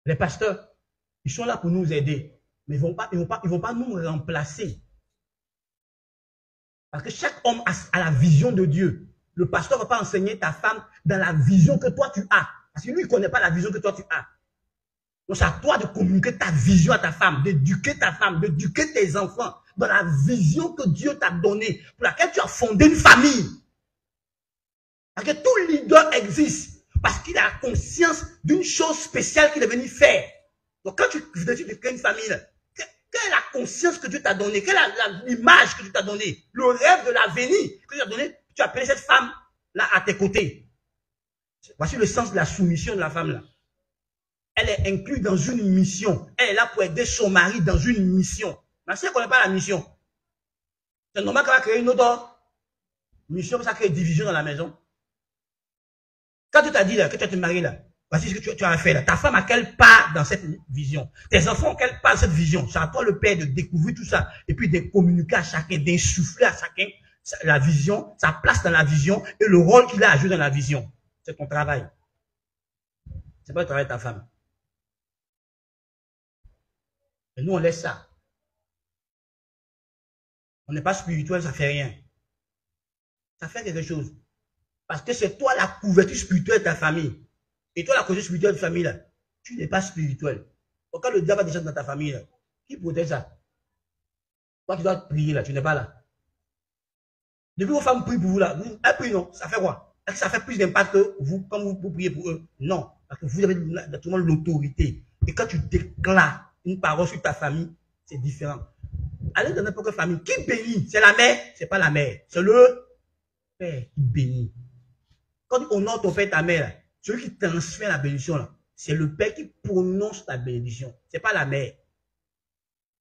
Les pasteurs, ils sont là pour nous aider, mais ils vont pas nous remplacer. Parce que chaque homme a la vision de Dieu. Le pasteur ne va pas enseigner ta femme dans la vision que toi tu as. Parce que lui, il ne connaît pas la vision que toi tu as. Donc, c'est à toi de communiquer ta vision à ta femme, d'éduquer ta femme, d'éduquer tes enfants dans la vision que Dieu t'a donnée, pour laquelle tu as fondé une famille. Parce que tout leader existe, parce qu'il a conscience d'une chose spéciale qu'il est venu faire. Donc, quand tu décides de créer une famille, quelle est la conscience que Dieu t'a donnée? Quelle est l'image que Dieu t'a donnée? Le rêve de l'avenir que Dieu t'a donné? Tu as appelé cette femme-là à tes côtés. Voici le sens de la soumission de la femme-là. Elle est inclue dans une mission. Elle est là pour aider son mari dans une mission. Mais si elle ne connaît pas la mission, c'est normal qu'elle va créer une autre mission, ça crée division dans la maison. Quand tu t'as dit là, que tu vas te marier là, voici ce que tu as fait là. Ta femme a quelle part dans cette vision? Tes enfants ont quelle part dans cette vision? C'est à toi le père de découvrir tout ça et puis de communiquer à chacun, d'insuffler à chacun la vision, sa place dans la vision et le rôle qu'il a à jouer dans la vision. C'est ton travail. C'est pas le travail de ta femme. Et nous, on laisse ça. On n'est pas spirituel, ça fait rien. Ça fait quelque chose. Parce que c'est toi la couverture spirituelle de ta famille. Et toi la couverture spirituelle de ta famille, là, tu n'es pas spirituel. Donc quand le diable va descendre dans ta famille, là, qui protège ça? Toi, tu dois prier là, tu n'es pas là. Depuis vos femmes prient pour vous là, elles prient non, ça fait quoi? Est-ce que ça fait plus d'impact que vous, quand vous priez pour eux? Non. Parce que vous avez naturellement l'autorité. Et quand tu déclares une parole sur ta famille, c'est différent. Allez dans n'importe quelle famille. Qui bénit? C'est la mère? C'est pas la mère. C'est le père qui bénit. Quand tu honores ton père et ta mère, là, celui qui transmet la bénédiction, c'est le père qui prononce la bénédiction. C'est pas la mère.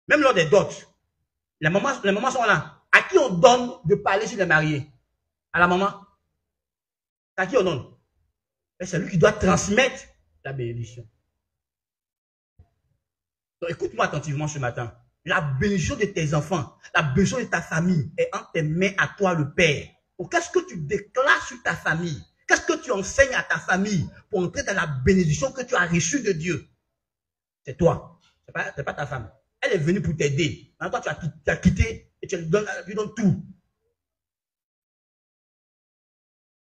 Même lors des dots, les mamans sont là. À qui on donne de parler sur les mariés? À la maman? À qui on donne? C'est lui qui doit transmettre la bénédiction. Donc écoute-moi attentivement ce matin. La bénédiction de tes enfants, la bénédiction de ta famille est entre tes mains à toi le Père. Donc qu'est-ce que tu déclares sur ta famille? Qu'est-ce que tu enseignes à ta famille pour entrer dans la bénédiction que tu as reçue de Dieu? C'est toi. C'est pas ta femme. Elle est venue pour t'aider. Maintenant, toi, tu as quitté et tu lui donnes tout.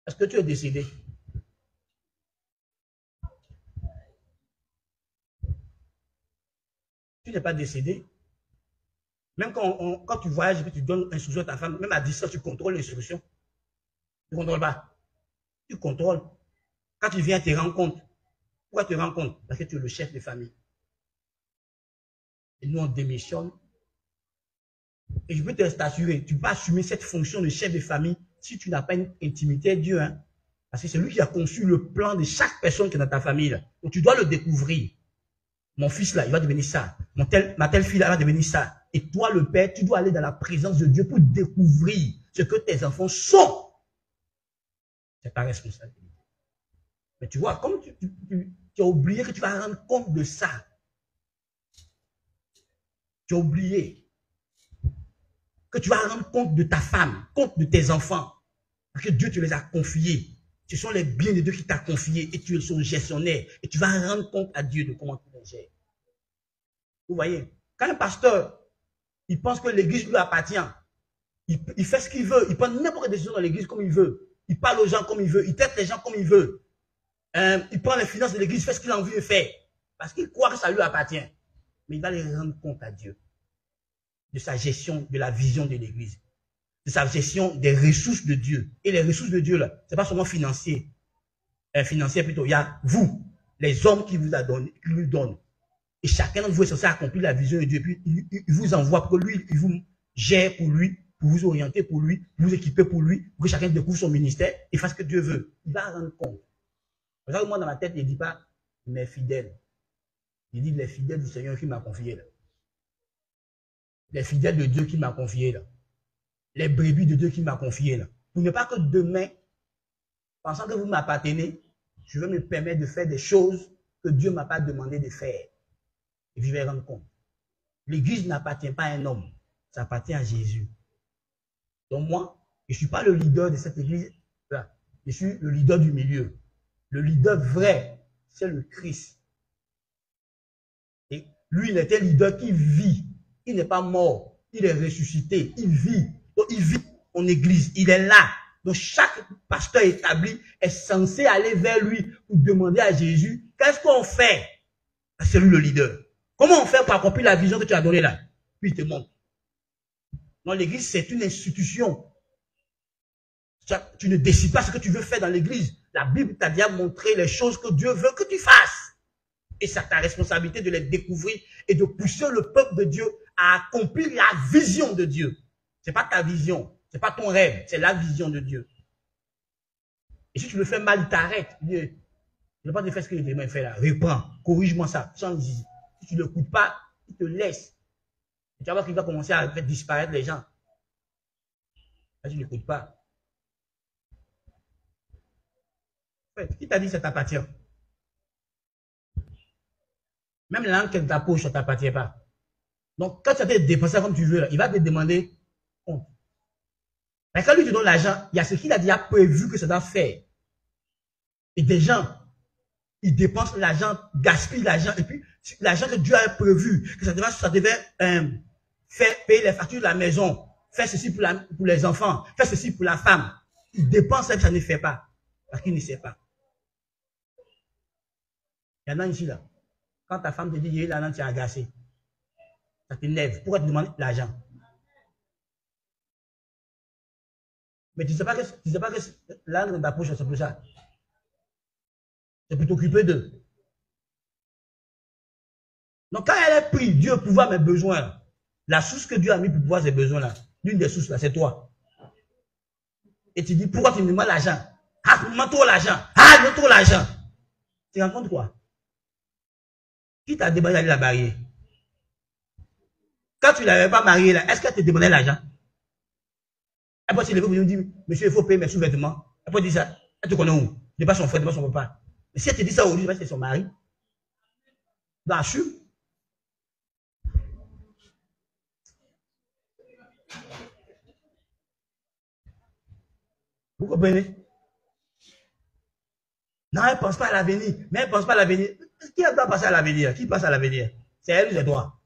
Est-ce que tu es décédé? Tu n'es pas décédé. Même quand tu voyages et que tu donnes l'instruction à ta femme, même à distance, tu contrôles l'instruction. Tu ne contrôles pas. Tu contrôles. Quand tu viens, tu te rends compte. Pourquoi tu te rends compte? Parce que tu es le chef de famille. Et nous, on démissionne. Et je peux te t'assurer, tu peux assumer cette fonction de chef de famille si tu n'as pas une intimité avec Dieu. Hein? Parce que c'est lui qui a conçu le plan de chaque personne qui est dans ta famille. Là. Donc tu dois le découvrir. Mon fils là, il va devenir ça. Ma telle fille là, va devenir ça. Et toi, le père, tu dois aller dans la présence de Dieu pour découvrir ce que tes enfants sont. C'est ta responsabilité. Mais tu vois, comme tu as oublié que tu vas rendre compte de ça. Tu as oublié que tu vas rendre compte de ta femme, compte de tes enfants. Parce que Dieu te les a confiés. Ce sont les biens de Dieu qui t'a confiés et tu es son gestionnaire. Et tu vas rendre compte à Dieu de comment tu les gères. Vous voyez, quand un pasteur, il pense que l'église lui appartient, il fait ce qu'il veut, il prend n'importe quelle décision dans l'église comme il veut, il parle aux gens comme il veut, il traite les gens comme il veut, il prend les finances de l'église, il fait ce qu'il a envie de faire, parce qu'il croit que ça lui appartient. Mais il va les rendre compte à Dieu. de sa gestion, de la vision de l'église, de sa gestion des ressources de Dieu. Et les ressources de Dieu, là, c'est pas seulement financier. Financier plutôt. Il y a vous, les hommes qui vous a donné, qui lui donnent. Et chacun d'entre vous est censé accomplir la vision de Dieu. Et puis, il vous envoie pour que lui, il vous gère pour lui, pour vous orienter pour lui, pour vous équiper pour lui, pour que chacun découvre son ministère et fasse ce que Dieu veut. Il va rendre compte. Pour ça que moi, dans ma tête, il ne dit pas mes fidèles. Il dit les fidèles du Seigneur qui m'a confié là. Les fidèles de Dieu qui m'a confié là. Les brebis de Dieu qui m'a confié là. Pour ne pas que demain, pensant que vous m'appartenez, je vais me permettre de faire des choses que Dieu ne m'a pas demandé de faire. Et je vais rendre compte. L'église n'appartient pas à un homme. Ça appartient à Jésus. Donc moi, je ne suis pas le leader de cette église-là. Je suis le leader du milieu. Le leader vrai, c'est le Christ. Et lui, il était leader qui vit. Il n'est pas mort. Il est ressuscité. Il vit. Donc il vit en église. Il est là. Donc chaque pasteur établi est censé aller vers lui pour demander à Jésus, qu'est-ce qu'on fait? C'est lui le leader. Comment on fait pour accomplir la vision que tu as donnée là? Puis il te montre. Non, l'église, c'est une institution. Tu ne décides pas ce que tu veux faire dans l'église. La Bible t'a déjà montré les choses que Dieu veut que tu fasses. Et c'est ta responsabilité de les découvrir et de pousser le peuple de Dieu à accomplir la vision de Dieu. Ce n'est pas ta vision, ce n'est pas ton rêve, c'est la vision de Dieu. Et si tu le fais mal, il t'arrête. Il dit, je ne vais pas te faire ce que les mains fait là. Reprends, corrige-moi ça. Si tu ne l'écoutes pas, il te laisse. Et tu vas voir qu'il va commencer à faire disparaître les gens. Là, tu ne l'écoutes pas. Qui t'a dit que ça t'appartient? Même la langue que ta poche, ça ne t'appartient pas. Donc, quand tu as te dépenser comme tu veux, là, il va te demander compte. Mais quand lui te donne l'argent, il y a ce qu'il a déjà prévu que ça doit faire. Et des gens, ils dépensent l'argent, gaspillent l'argent, et puis l'argent que Dieu a prévu, que ça devait faire payer les factures de la maison, faire ceci pour les enfants, faire ceci pour la femme. Il dépense et ça ne fait pas. Parce qu'il ne sait pas. Il y en a ici là. Quand ta femme te dit, il y a l'argent, tu es agacé. Ça t'énerve. Pourquoi tu demandes l'argent? Mais tu ne sais pas que l'argent de ta poche, c'est pour ça. C'est pour t'occuper d'eux. Donc quand elle a pris Dieu pouvoir mes besoins, la source que Dieu a mis pour pouvoir ses besoins là, l'une des sources là, c'est toi. Et tu dis, pourquoi tu me demandes l'argent? Ah, tu me demandes trop l'argent. Ah, je veux trop l'argent. Tu te rends compte quoi? Qui t'a demandé d'aller la marier? Quand tu ne l'avais pas mariée là, est-ce qu'elle te demandait l'argent? Après, tu me dis, monsieur, il faut payer mes sous-vêtements. Après, tu dis ça. Elle te connaît où? Ce n'est pas son frère, ce n'est pas son papa. Mais si elle te dit ça aujourd'hui, c'est son mari. Donc, assume. Vous comprenez? Non, elle ne pense pas à l'avenir. Mais elle ne pense pas à l'avenir. Qui doit penser à l'avenir? Qui pense à l'avenir? C'est elle ou c'est toi?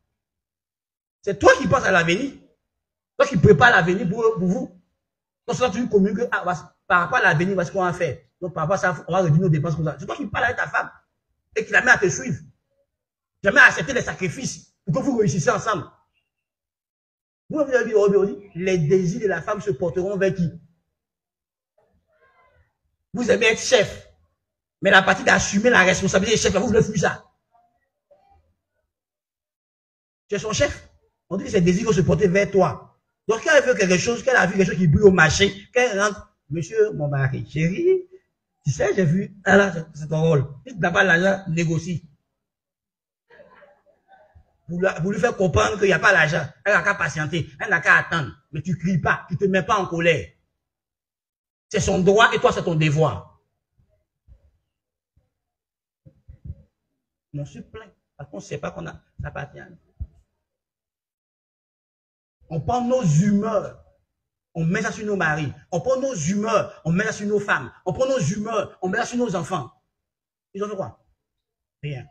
C'est toi qui penses à l'avenir. Toi qui prépare l'avenir pour vous. Donc, c'est là que tu communiques par rapport à l'avenir, voici ce qu'on va faire. Donc, par rapport à ça, on va réduire nos dépenses comme ça. C'est toi qui parles avec ta femme et qui la met à te suivre. Jamais à accepter les sacrifices pour que vous réussissiez ensemble. Vous avez dit, les désirs de la femme se porteront vers qui? Vous aimez être chef. Mais la partie d'assumer la responsabilité des chefs, vous voulez fuir ça. Tu es son chef. On dit que ses désirs vont se porter vers toi. Donc, quand elle veut quelque chose, qu'elle a vu quelque chose qui brille au marché, qu'elle rentre, monsieur, mon mari, chérie, tu sais, j'ai vu, alors, c'est ton rôle. Si tu n'as pas l'argent, négocie. Vous lui faire comprendre qu'il n'y a pas l'argent. Elle n'a qu'à patienter, elle n'a qu'à attendre. Mais tu ne cries pas, tu ne te mets pas en colère. C'est son droit et toi, c'est ton devoir. On se plaint parce qu'on ne sait pas qu'on a, ça appartient. On prend nos humeurs, on met ça sur nos maris. On prend nos humeurs, on met ça sur nos femmes. On prend nos humeurs, on met ça sur nos enfants. Ils ont fait quoi? Rien.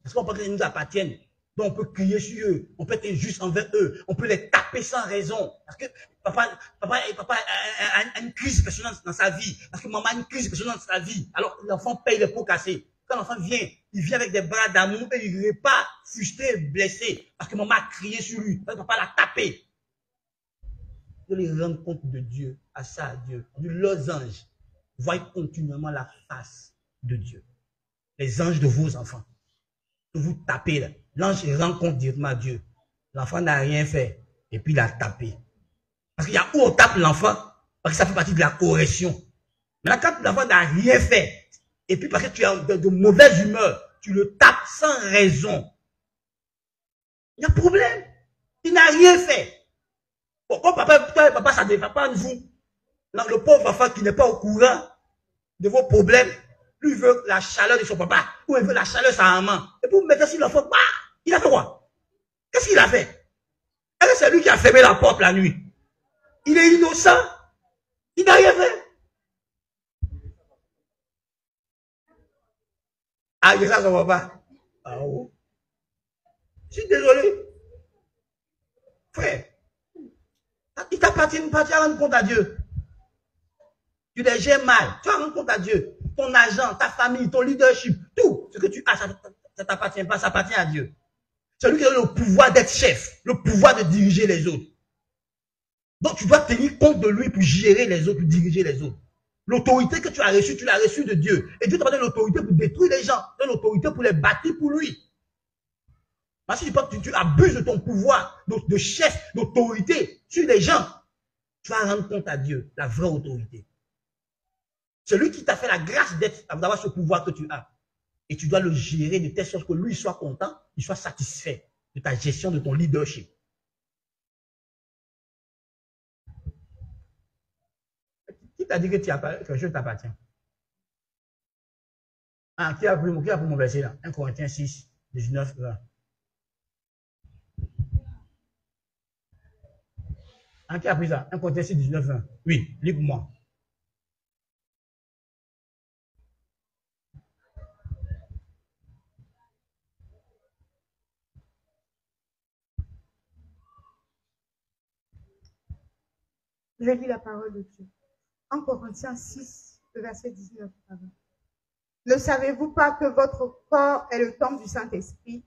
Parce qu'on pense qu'ils nous appartiennent. Donc on peut crier sur eux, on peut être injuste envers eux, on peut les taper sans raison. Parce que papa a une crise personnelle dans sa vie. Parce que maman a une crise personnelle dans sa vie. Alors l'enfant paye les pots cassés. Quand l'enfant vient, il vient avec des bras d'amour et il repart frustré, blessé, parce que maman a crié sur lui, parce que papa l'a tapé. De les rendre compte de Dieu, à ça à Dieu. De leurs anges, voyez continuellement la face de Dieu. Les anges de vos enfants. Que vous tapez là. L'ange rend compte directement à Dieu. L'enfant n'a rien fait. Et puis il a tapé. Parce qu'il y a où on tape l'enfant, parce que ça fait partie de la correction. Maintenant, quand l'enfant n'a rien fait, et puis parce que tu es de mauvaise humeur, tu le tapes sans raison. Il y a problème. Il n'a rien fait. Pourquoi papa, ça ne défend pas vous? Le pauvre enfant qui n'est pas au courant de vos problèmes, lui veut la chaleur de son papa, ou il veut la chaleur de sa maman. Et pour vous mettre sur l'enfant, il a fait quoi? Qu'est-ce qu'il a fait? Est-ce que c'est lui qui a fermé la porte la nuit? Il est innocent. Il n'a rien fait. Ah, il ça son papa. Ah oh. Je suis désolé. Frère. Il t'appartient pas, tu vas rendre compte à Dieu. Tu les gères mal, tu vas rendre compte à Dieu. Ton argent, ta famille, ton leadership, tout ce que tu as, ça ne t'appartient pas, ça appartient à Dieu. C'est lui qui a le pouvoir d'être chef, le pouvoir de diriger les autres. Donc tu dois tenir compte de lui pour gérer les autres, pour diriger les autres. L'autorité que tu l'as reçue de Dieu. Et Dieu t'a donné l'autorité pour détruire les gens, l'autorité pour les bâtir pour lui. Parce que tu abuses de ton pouvoir de chef, d'autorité sur les gens, tu vas rendre compte à Dieu, la vraie autorité. Celui qui t'a fait la grâce d'avoir ce pouvoir que tu as. Et tu dois le gérer de telle sorte que lui soit content, il soit satisfait de ta gestion, de ton leadership. Qui t'a dit que quelque chose t'appartient? Ah, qui a pris mon verset là? 1 Corinthiens 6, 19, 20. Ah, qui a pris ça? 1 Corinthiens 6, 19, 20. Oui, lis pour moi. Je lis la parole de Dieu. En Corinthiens 6, verset 19. Ne savez-vous pas que votre corps est le temple du Saint-Esprit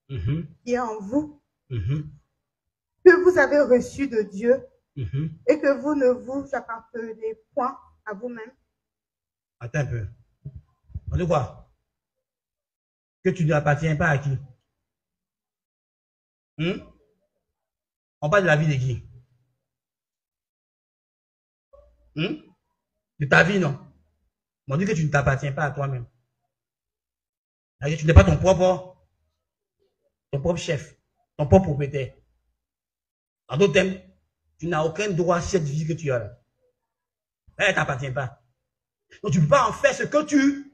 qui est en vous, que vous avez reçu de Dieu et que vous ne vous appartenez point à vous-même? Attends un peu. On dit quoi? Que tu n'appartiens pas à qui? On parle de la vie de qui? De ta vie, non? On dit que tu ne t'appartiens pas à toi-même. Tu n'es pas ton propre chef, ton propre propriétaire. En d'autres termes, tu n'as aucun droit à cette vie que tu as là. Elle ne t'appartient pas. Donc tu ne peux pas en faire ce que tu...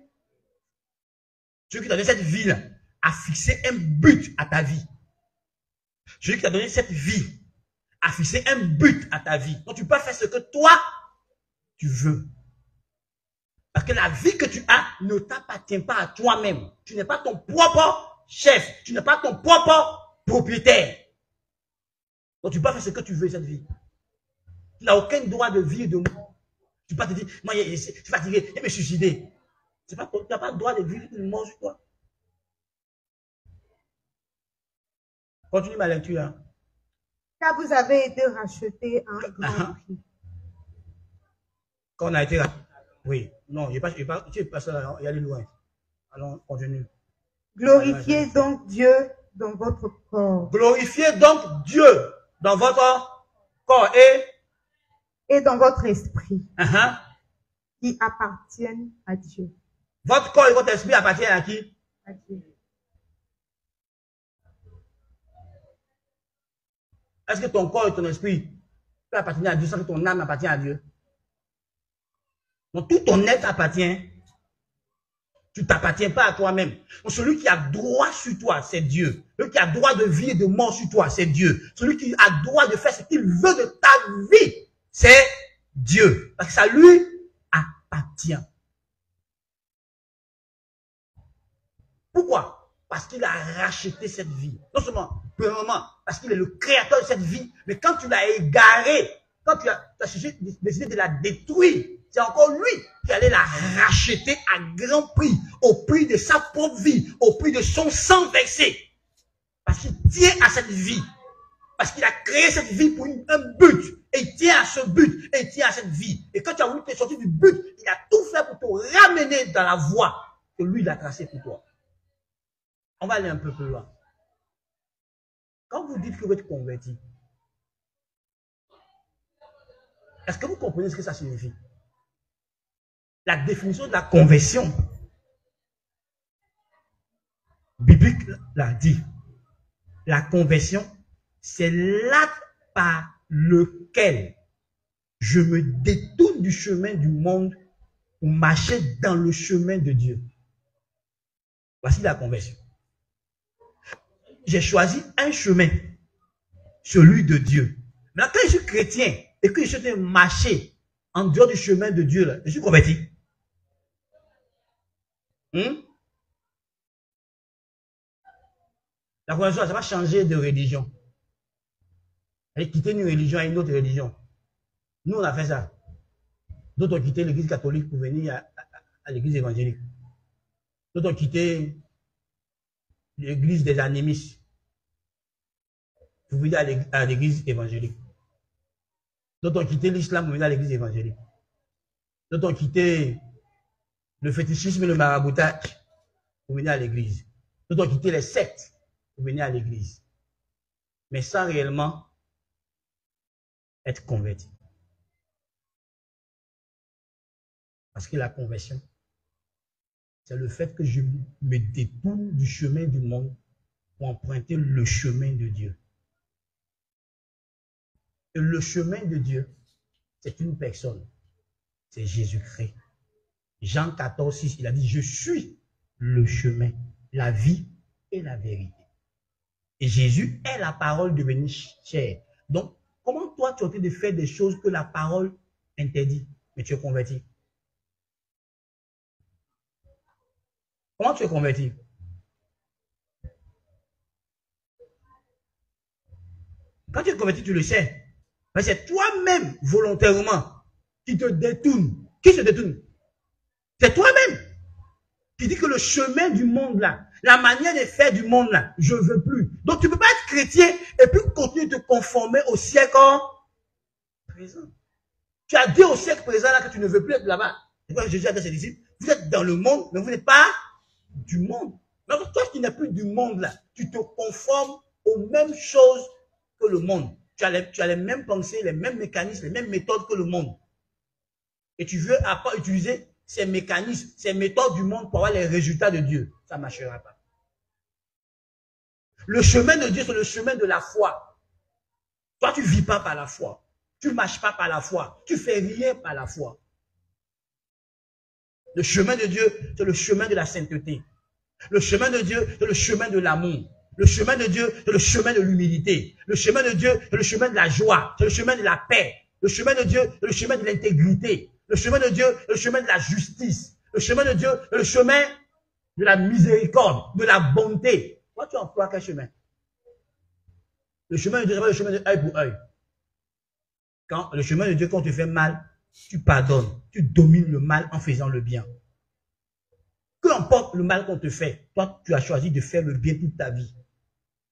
Celui qui t'a donné cette vie-là a fixé un but à ta vie. Celui qui t'a donné cette vie a fixé un but à ta vie. Donc tu peux pas faire ce que toi, tu veux. Parce que la vie que tu as ne t'appartient pas à toi-même. Tu n'es pas ton propre chef. Tu n'es pas ton propre propriétaire. Donc tu peux pas faire ce que tu veux cette vie. Tu n'as aucun droit de vie et de mort. Tu ne peux pas te dire, moi je suis fatigué, je vais me suicider. Tu n'as pas le droit de vivre une mort sur toi. Continue ma lecture. Hein. Car vous avez été rachetés à un grand prix. Quand on a été racheté. Oui, non, il n'est pas ça, il y a loin. Allons, continue. Glorifiez donc Dieu dans votre corps. Glorifiez donc Dieu dans votre corps et dans votre esprit qui appartiennent à Dieu. Votre corps et votre esprit appartiennent à qui? À Dieu. Est-ce que ton corps et ton esprit peut appartenir à Dieu sans que ton âme appartienne à Dieu? Donc tout ton être appartient. Tu ne t'appartiens pas à toi-même. Donc celui qui a droit sur toi, c'est Dieu. Celui qui a droit de vie et de mort sur toi, c'est Dieu. Celui qui a droit de faire ce qu'il veut de ta vie, c'est Dieu. Parce que ça lui appartient. Pourquoi? Parce qu'il a racheté cette vie. Non seulement, premièrement, parce qu'il est le créateur de cette vie, mais quand tu l'as égaré, quand tu as décidé de la détruire, c'est encore lui qui allait la racheter à grand prix, au prix de sa propre vie, au prix de son sang versé. Parce qu'il tient à cette vie. Parce qu'il a créé cette vie pour un but. Et il tient à ce but. Et il tient à cette vie. Et quand tu as voulu te sortir du but, il a tout fait pour te ramener dans la voie que lui, il a tracée pour toi. On va aller un peu plus loin. Quand vous dites que vous êtes converti, est-ce que vous comprenez ce que ça signifie? La définition de la conversion biblique l'a dit. La conversion, c'est l'acte par lequel je me détourne du chemin du monde pour marcher dans le chemin de Dieu. Voici la conversion. J'ai choisi un chemin, celui de Dieu. Maintenant, quand je suis chrétien et que je suis marcher en dehors du chemin de Dieu, là, je suis converti. La conversion, ça va changer de religion. Elle quitter une religion à une autre religion. Nous, on a fait ça. D'autres ont quitté l'église catholique pour venir à l'église évangélique. D'autres ont quitté l'église des animistes pour venir à l'église évangélique. D'autres ont quitté l'islam pour venir à l'église évangélique. D'autres ont quitté le fétichisme et le maraboutage pour venir à l'église. D'autres ont quitté les sectes pour venir à l'église. Mais sans réellement être converti. Parce que la conversion, c'est le fait que je me détourne du chemin du monde pour emprunter le chemin de Dieu. Et le chemin de Dieu, c'est une personne. C'est Jésus-Christ. Jean 14, 6, il a dit, je suis le chemin, la vie et la vérité. Et Jésus est la parole devenue chair. Donc, comment toi, tu es en train de faire des choses que la parole interdit, mais tu es converti? Comment tu es converti? Quand tu es converti, tu le sais. Mais c'est toi-même, volontairement, qui te détourne. Qui se détourne? C'est toi-même qui dis que le chemin du monde là, la manière de faire du monde là, je ne veux plus. Donc tu ne peux pas être chrétien et puis continuer de te conformer au siècle présent. Tu as dit au siècle présent là que tu ne veux plus être là-bas. C'est quoi Jésus a dit à ses disciples? Vous êtes dans le monde, mais vous n'êtes pas du monde. Donc toi qui n'es plus du monde là, tu te conformes aux mêmes choses que le monde. Tu as les mêmes pensées, les mêmes mécanismes, les mêmes méthodes que le monde. Et tu veux utiliser ces mécanismes, ces méthodes du monde pour avoir les résultats de Dieu. Ça ne marchera pas. Le chemin de Dieu, c'est le chemin de la foi. Toi, tu ne vis pas par la foi. Tu ne marches pas par la foi. Tu ne fais rien par la foi. Le chemin de Dieu, c'est le chemin de la sainteté. Le chemin de Dieu, c'est le chemin de l'amour. Le chemin de Dieu, c'est le chemin de l'humilité. Le chemin de Dieu, c'est le chemin de la joie. C'est le chemin de la paix. Le chemin de Dieu, c'est le chemin de l'intégrité. Le chemin de Dieu, c'est le chemin de la justice. Le chemin de Dieu, c'est le chemin de la miséricorde, de la bonté. Toi, tu emploies quel chemin? Le chemin de Dieu, c'est pas le chemin de œil pour œil. Le chemin de Dieu, quand tu fais mal, tu pardonnes. Tu domines le mal en faisant le bien. Peu importe le mal qu'on te fait, toi, tu as choisi de faire le bien toute ta vie.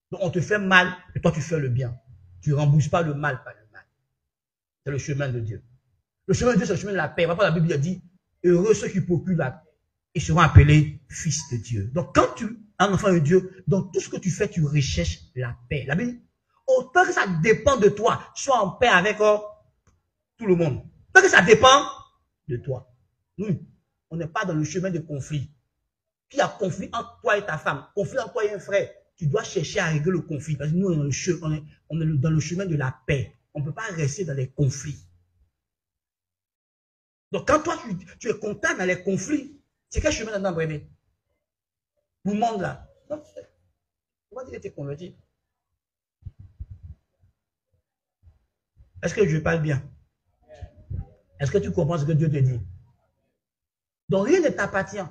Donc, on te fait mal, et toi, tu fais le bien. Tu ne rembourses pas le mal par le mal. C'est le chemin de Dieu. Le chemin de Dieu, c'est le chemin de la paix. La Bible dit, heureux ceux qui procurent la paix. Ils seront appelés fils de Dieu. Donc, quand tu es un enfant de Dieu, dans tout ce que tu fais, tu recherches la paix. La Bible dit, autant que ça dépend de toi, sois en paix avec tout le monde. Tant que ça dépend de toi. Nous, on n'est pas dans le chemin de conflit. S'il y a conflit entre toi et ta femme, conflit entre toi et un frère, tu dois chercher à régler le conflit. Parce que nous, on est dans le chemin de la paix. On ne peut pas rester dans les conflits. Donc, quand toi, tu es content dans les conflits, c'est quel chemin dans le Pour le monde là. Pourquoi tu es converti? Est-ce que je parle bien? Est-ce que tu comprends ce que Dieu te dit? Donc, rien ne t'appartient.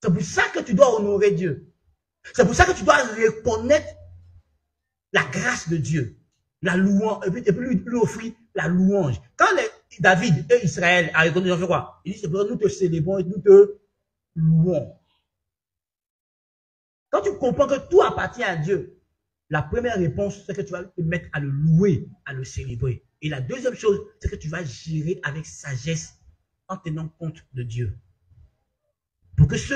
C'est pour ça que tu dois honorer Dieu. C'est pour ça que tu dois reconnaître la grâce de Dieu, la louange, et puis lui offrir la louange. Quand David et Israël a reconnu, ils ont fait quoi? Il dit, c'est pour ça que nous te célébrons et nous te louons. Quand tu comprends que tout appartient à Dieu, La première réponse, c'est que tu vas te mettre à le louer, à le célébrer. Et la deuxième chose, c'est que tu vas gérer avec sagesse en tenant compte de Dieu. Pour que ce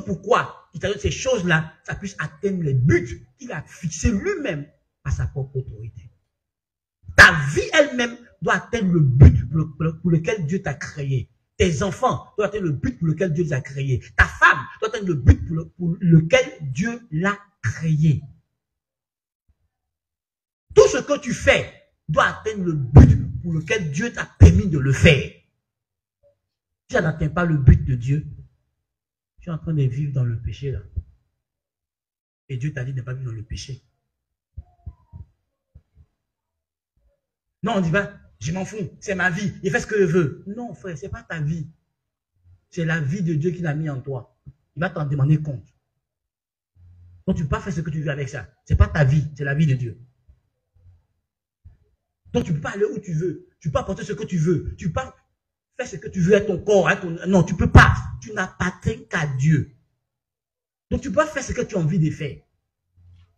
pourquoi il t'a donné ces choses-là, ça puisse atteindre les buts qu'il a fixés lui-même à sa propre autorité. Ta vie elle-même doit atteindre le but pour lequel Dieu t'a créé. Tes enfants doivent atteindre le but pour lequel Dieu les a créés. Ta femme doit atteindre le but pour lequel Dieu l'a créé. Tout ce que tu fais doit atteindre le but pour lequel Dieu t'a permis de le faire. Si ça n'atteint pas le but de Dieu, tu es en train de vivre dans le péché là. Et Dieu t'a dit de ne pas vivre dans le péché. Non, on dit pas, je m'en fous, c'est ma vie, il fait ce que je veux. Non, frère, ce n'est pas ta vie. C'est la vie de Dieu qu'il a mis en toi. Il va t'en demander compte. Donc tu ne peux pas faire ce que tu veux avec ça. Ce n'est pas ta vie, c'est la vie de Dieu. Donc tu ne peux pas aller où tu veux. Tu ne peux pas porter ce que tu veux. Tu ne peux pas faire ce que tu veux avec ton corps. Avec ton... Non, tu ne peux pas. Tu n'appartiens qu'à Dieu. Donc tu ne peux pas faire ce que tu as envie de faire.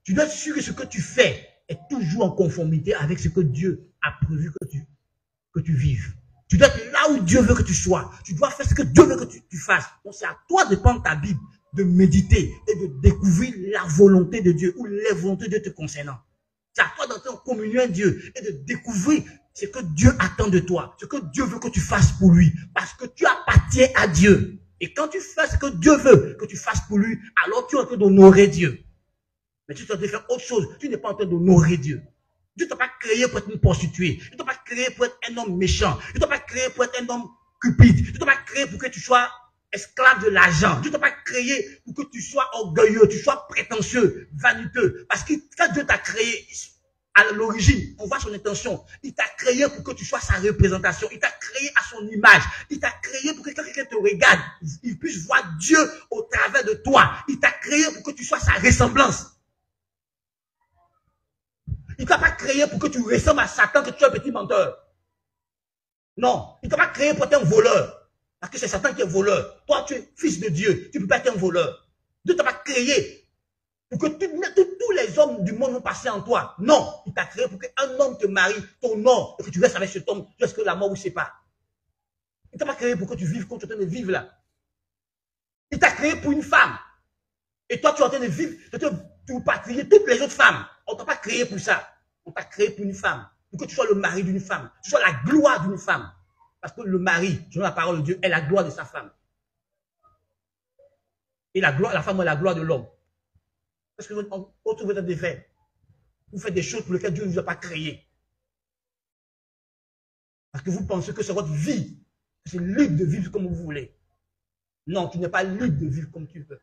Tu dois être sûr que ce que tu fais est toujours en conformité avec ce que Dieu a prévu que tu vives. Tu dois être là où Dieu veut que tu sois. Tu dois faire ce que Dieu veut que tu fasses. Donc c'est à toi de prendre ta Bible, de méditer et de découvrir la volonté de Dieu ou les volontés de Dieu te concernant. C'est à toi d'entrer en communion avec Dieu et de découvrir ce que Dieu attend de toi, ce que Dieu veut que tu fasses pour lui, parce que tu appartiens à Dieu. Et quand tu fais ce que Dieu veut que tu fasses pour lui, alors tu es en train d'honorer Dieu. Mais tu es en train de faire autre chose, tu n'es pas en train d'honorer Dieu. Dieu ne t'a pas créé pour être une prostituée. Dieu ne t'a pas créé pour être un homme méchant. Dieu ne t'a pas créé pour être un homme cupide. Dieu ne t'a pas créé pour que tu sois esclave de l'argent. Dieu ne t'a pas créé pour que tu sois orgueilleux, tu sois prétentieux, vaniteux. Parce que quand Dieu t'a créé, à l'origine, on voit son intention. Il t'a créé pour que tu sois sa représentation. Il t'a créé à son image. Il t'a créé pour que quand quelqu'un te regarde, il puisse voir Dieu au travers de toi. Il t'a créé pour que tu sois sa ressemblance. Il ne t'a pas créé pour que tu ressembles à Satan, que tu sois un petit menteur. Non, il ne t'a pas créé pour être un voleur. Parce que c'est Satan qui est voleur. Toi, tu es fils de Dieu. Tu ne peux pas être un voleur. Dieu ne t'a pas créé pour que tous les hommes du monde vont passer en toi. Non, il t'a créé pour qu'un homme te marie, ton nom, et que tu restes avec cet homme jusqu'à la mort vous sépare. Il ne t'a pas créé pour que tu vives comme tu es en train de vivre là. Il t'a créé pour une femme. Et toi, tu es en train de vivre, tu patries toutes les autres femmes. On ne t'a pas créé pour ça. On t'a créé pour une femme. Pour que tu sois le mari d'une femme. Tu sois la gloire d'une femme. Parce que le mari, selon la parole de Dieu, est la gloire de sa femme. Et la femme est la gloire de l'homme. Parce que autre vous êtes des faits. Vous faites des choses pour lesquelles Dieu ne vous a pas créé. Parce que vous pensez que c'est votre vie. C'est libre de vivre comme vous voulez. Non, tu n'es pas libre de vivre comme tu veux.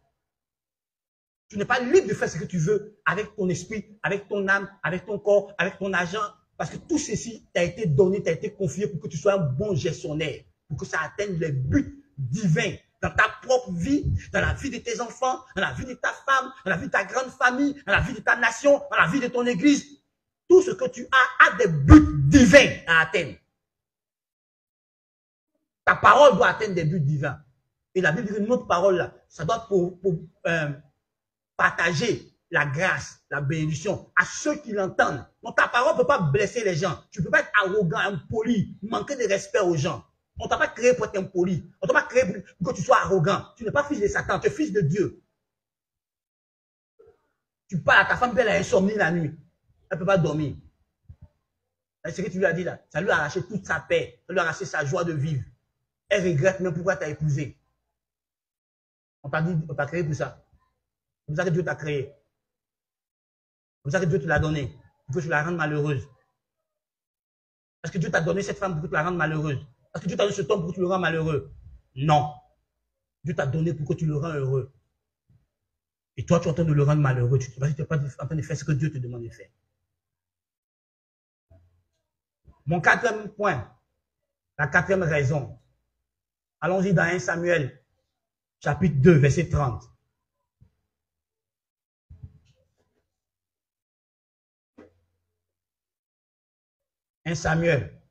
Tu n'es pas libre de faire ce que tu veux avec ton esprit, avec ton âme, avec ton corps, avec ton argent. Parce que tout ceci t'a été donné, t'a été confié pour que tu sois un bon gestionnaire. Pour que ça atteigne les buts divins dans ta propre vie, dans la vie de tes enfants, dans la vie de ta femme, dans la vie de ta grande famille, dans la vie de ta nation, dans la vie de ton église. Tout ce que tu as a des buts divins à atteindre. Ta parole doit atteindre des buts divins. Et la Bible dit que notre parole, là, ça doit partager la grâce, la bénédiction à ceux qui l'entendent. Donc ta parole ne peut pas blesser les gens. Tu ne peux pas être arrogant, impoli, manquer de respect aux gens. On ne t'a pas créé pour être impoli. On ne t'a pas créé pour que tu sois arrogant. Tu n'es pas fils de Satan, tu es fils de Dieu. Tu parles à ta femme, elle a insomnie la nuit. Elle ne peut pas dormir. C'est ce que tu lui as dit là. Ça lui a arraché toute sa paix. Ça lui a arraché sa joie de vivre. Elle regrette même pourquoi tu as épousé. On t'a dit, on t'a créé pour ça. C'est pour ça que Dieu t'a créé. C'est pour ça que Dieu te l'a donné. Pour que tu la rendes malheureuse. Est-ce que Dieu t'a donné cette femme pour que tu la rendes malheureuse? Est-ce que Dieu t'a donné cet homme pour que tu le rends malheureux? Non. Dieu t'a donné pour que tu le rends heureux. Et toi, tu es en train de le rendre malheureux. Tu n'es pas en train de faire ce que Dieu te demande de faire. Mon quatrième point, la quatrième raison. Allons-y dans 1 Samuel, chapitre 2, verset 30. « 1 Samuel,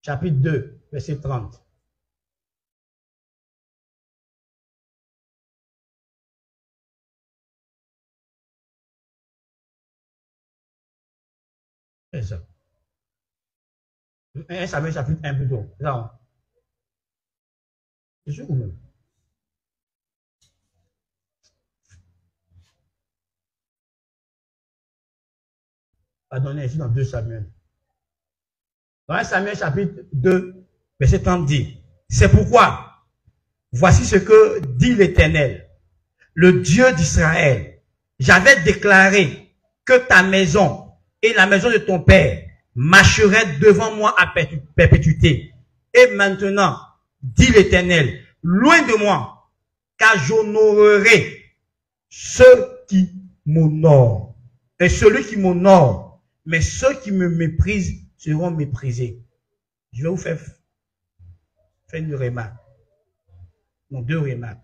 chapitre 2, verset 30. C'est ça. 1 Samuel chapitre 1 plutôt. C'est ça. Hein? C'est sûr ou même? Pardonnez, je suis dans 2 Samuel. Dans 1 Samuel chapitre 2, verset 30 dit, c'est pourquoi, voici ce que dit l'Éternel, le Dieu d'Israël. J'avais déclaré que ta maison et la maison de ton père marcheraient devant moi à perpétuité. Et maintenant, dit l'Éternel, loin de moi, car j'honorerai ceux qui m'honorent. Et celui qui m'honore, mais ceux qui me méprisent seront méprisés. Je vais vous faire une remarque. Non, 2 remarques.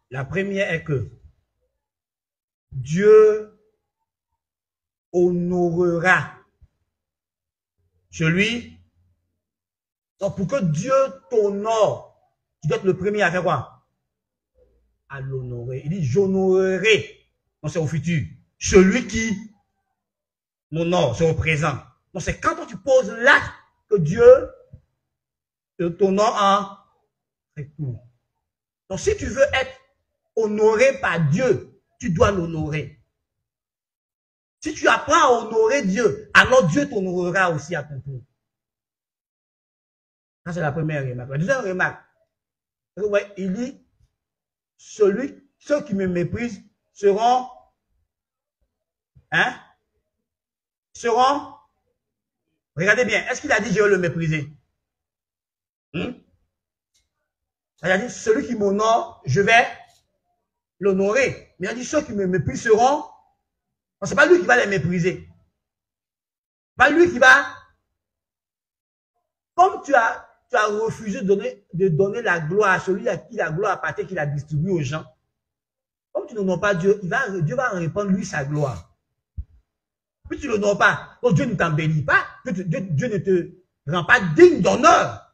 La première est que Dieu honorera celui. Donc, pour que Dieu t'honore, tu dois être le premier à faire quoi? À l'honorer. Il dit, j'honorerai. Donc, c'est au futur. Celui qui m'honore, c'est au présent. Donc, c'est quand tu poses l'acte que Dieu t'honore en retour. Donc, si tu veux être honoré par Dieu, tu dois l'honorer. Si tu apprends à honorer Dieu, alors Dieu t'honorera aussi à ton tour. Ça, c'est la première remarque. La deuxième remarque, ouais, il dit, ceux qui me méprisent seront, regardez bien, est-ce qu'il a dit je vais le mépriser? Il a dit, celui qui m'honore, je vais l'honorer. Mais il a dit, ceux qui me méprisent seront, c'est pas lui qui va les mépriser. Pas lui qui va, comme tu as refusé de donner la gloire à celui à qui la gloire appartient, qu'il a distribué aux gens. Comme tu n'honores pas Dieu, Dieu va répandre lui sa gloire. Puis tu ne l'honores pas. Donc Dieu ne t'embellit pas. Dieu ne te rend pas digne d'honneur.